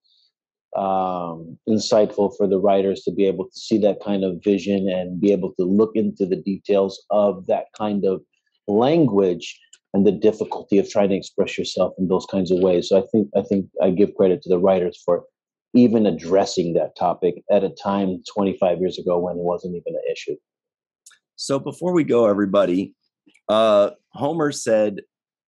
insightful for the writers to be able to see that kind of vision and be able to look into the details of that kind of language and the difficulty of trying to express yourself in those kinds of ways. So I think I give credit to the writers for even addressing that topic at a time 25 years ago when it wasn't even an issue. So before we go, everybody, Homer said,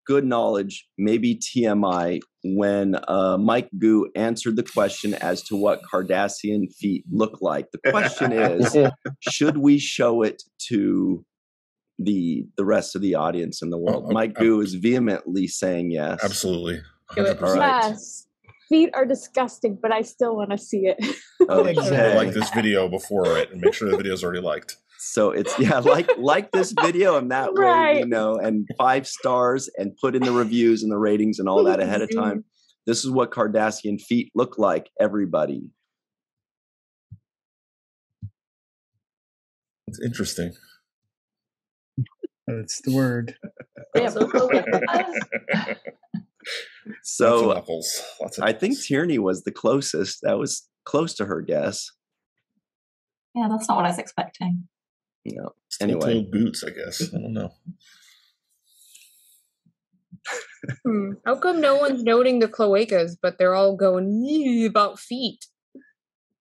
good knowledge, maybe TMI, when Mike Goo answered the question as to what Cardassian feet look like. The question is, should we show it to the rest of the audience in the world? Mike Goo is vehemently saying yes. Absolutely. 100%. Yes. feet are disgusting, but I still want to see it. Okay. Like this video before it and make sure the video's already liked. So it's like this video, and that way we know, and 5 stars, and put in the reviews and the ratings and all that ahead of time. This is what Cardassian feet look like, everybody. It's interesting. That's the word. So Lots of I think Tierney was the closest. That was close to her guess. Yeah, that's not what I was expecting. No. Anyway, boots, I guess. I don't know. How come no one's noting the cloacas, but they're all going "Yee" about feet?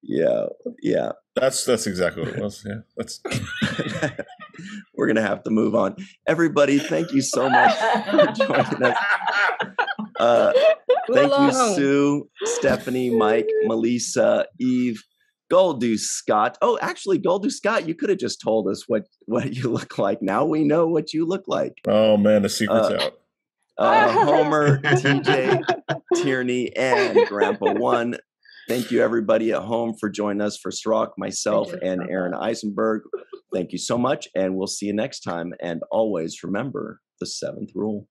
Yeah. That's exactly what it was. Yeah, that's. We're gonna have to move on. Everybody, thank you so much for joining us. Thank you, Sue, Stephanie, Mike, Melissa, Eve, Goldu Scott. Oh, actually, Goldu Scott, you could have just told us what you look like. Now we know what you look like. Oh man, the secret's out. Homer, TJ, Tierney, and Grandpa One. Thank you, everybody at home, for joining us. For Cirroc, myself, and Aron Eisenberg. Thank you so much, and we'll see you next time. And always remember the 7th rule.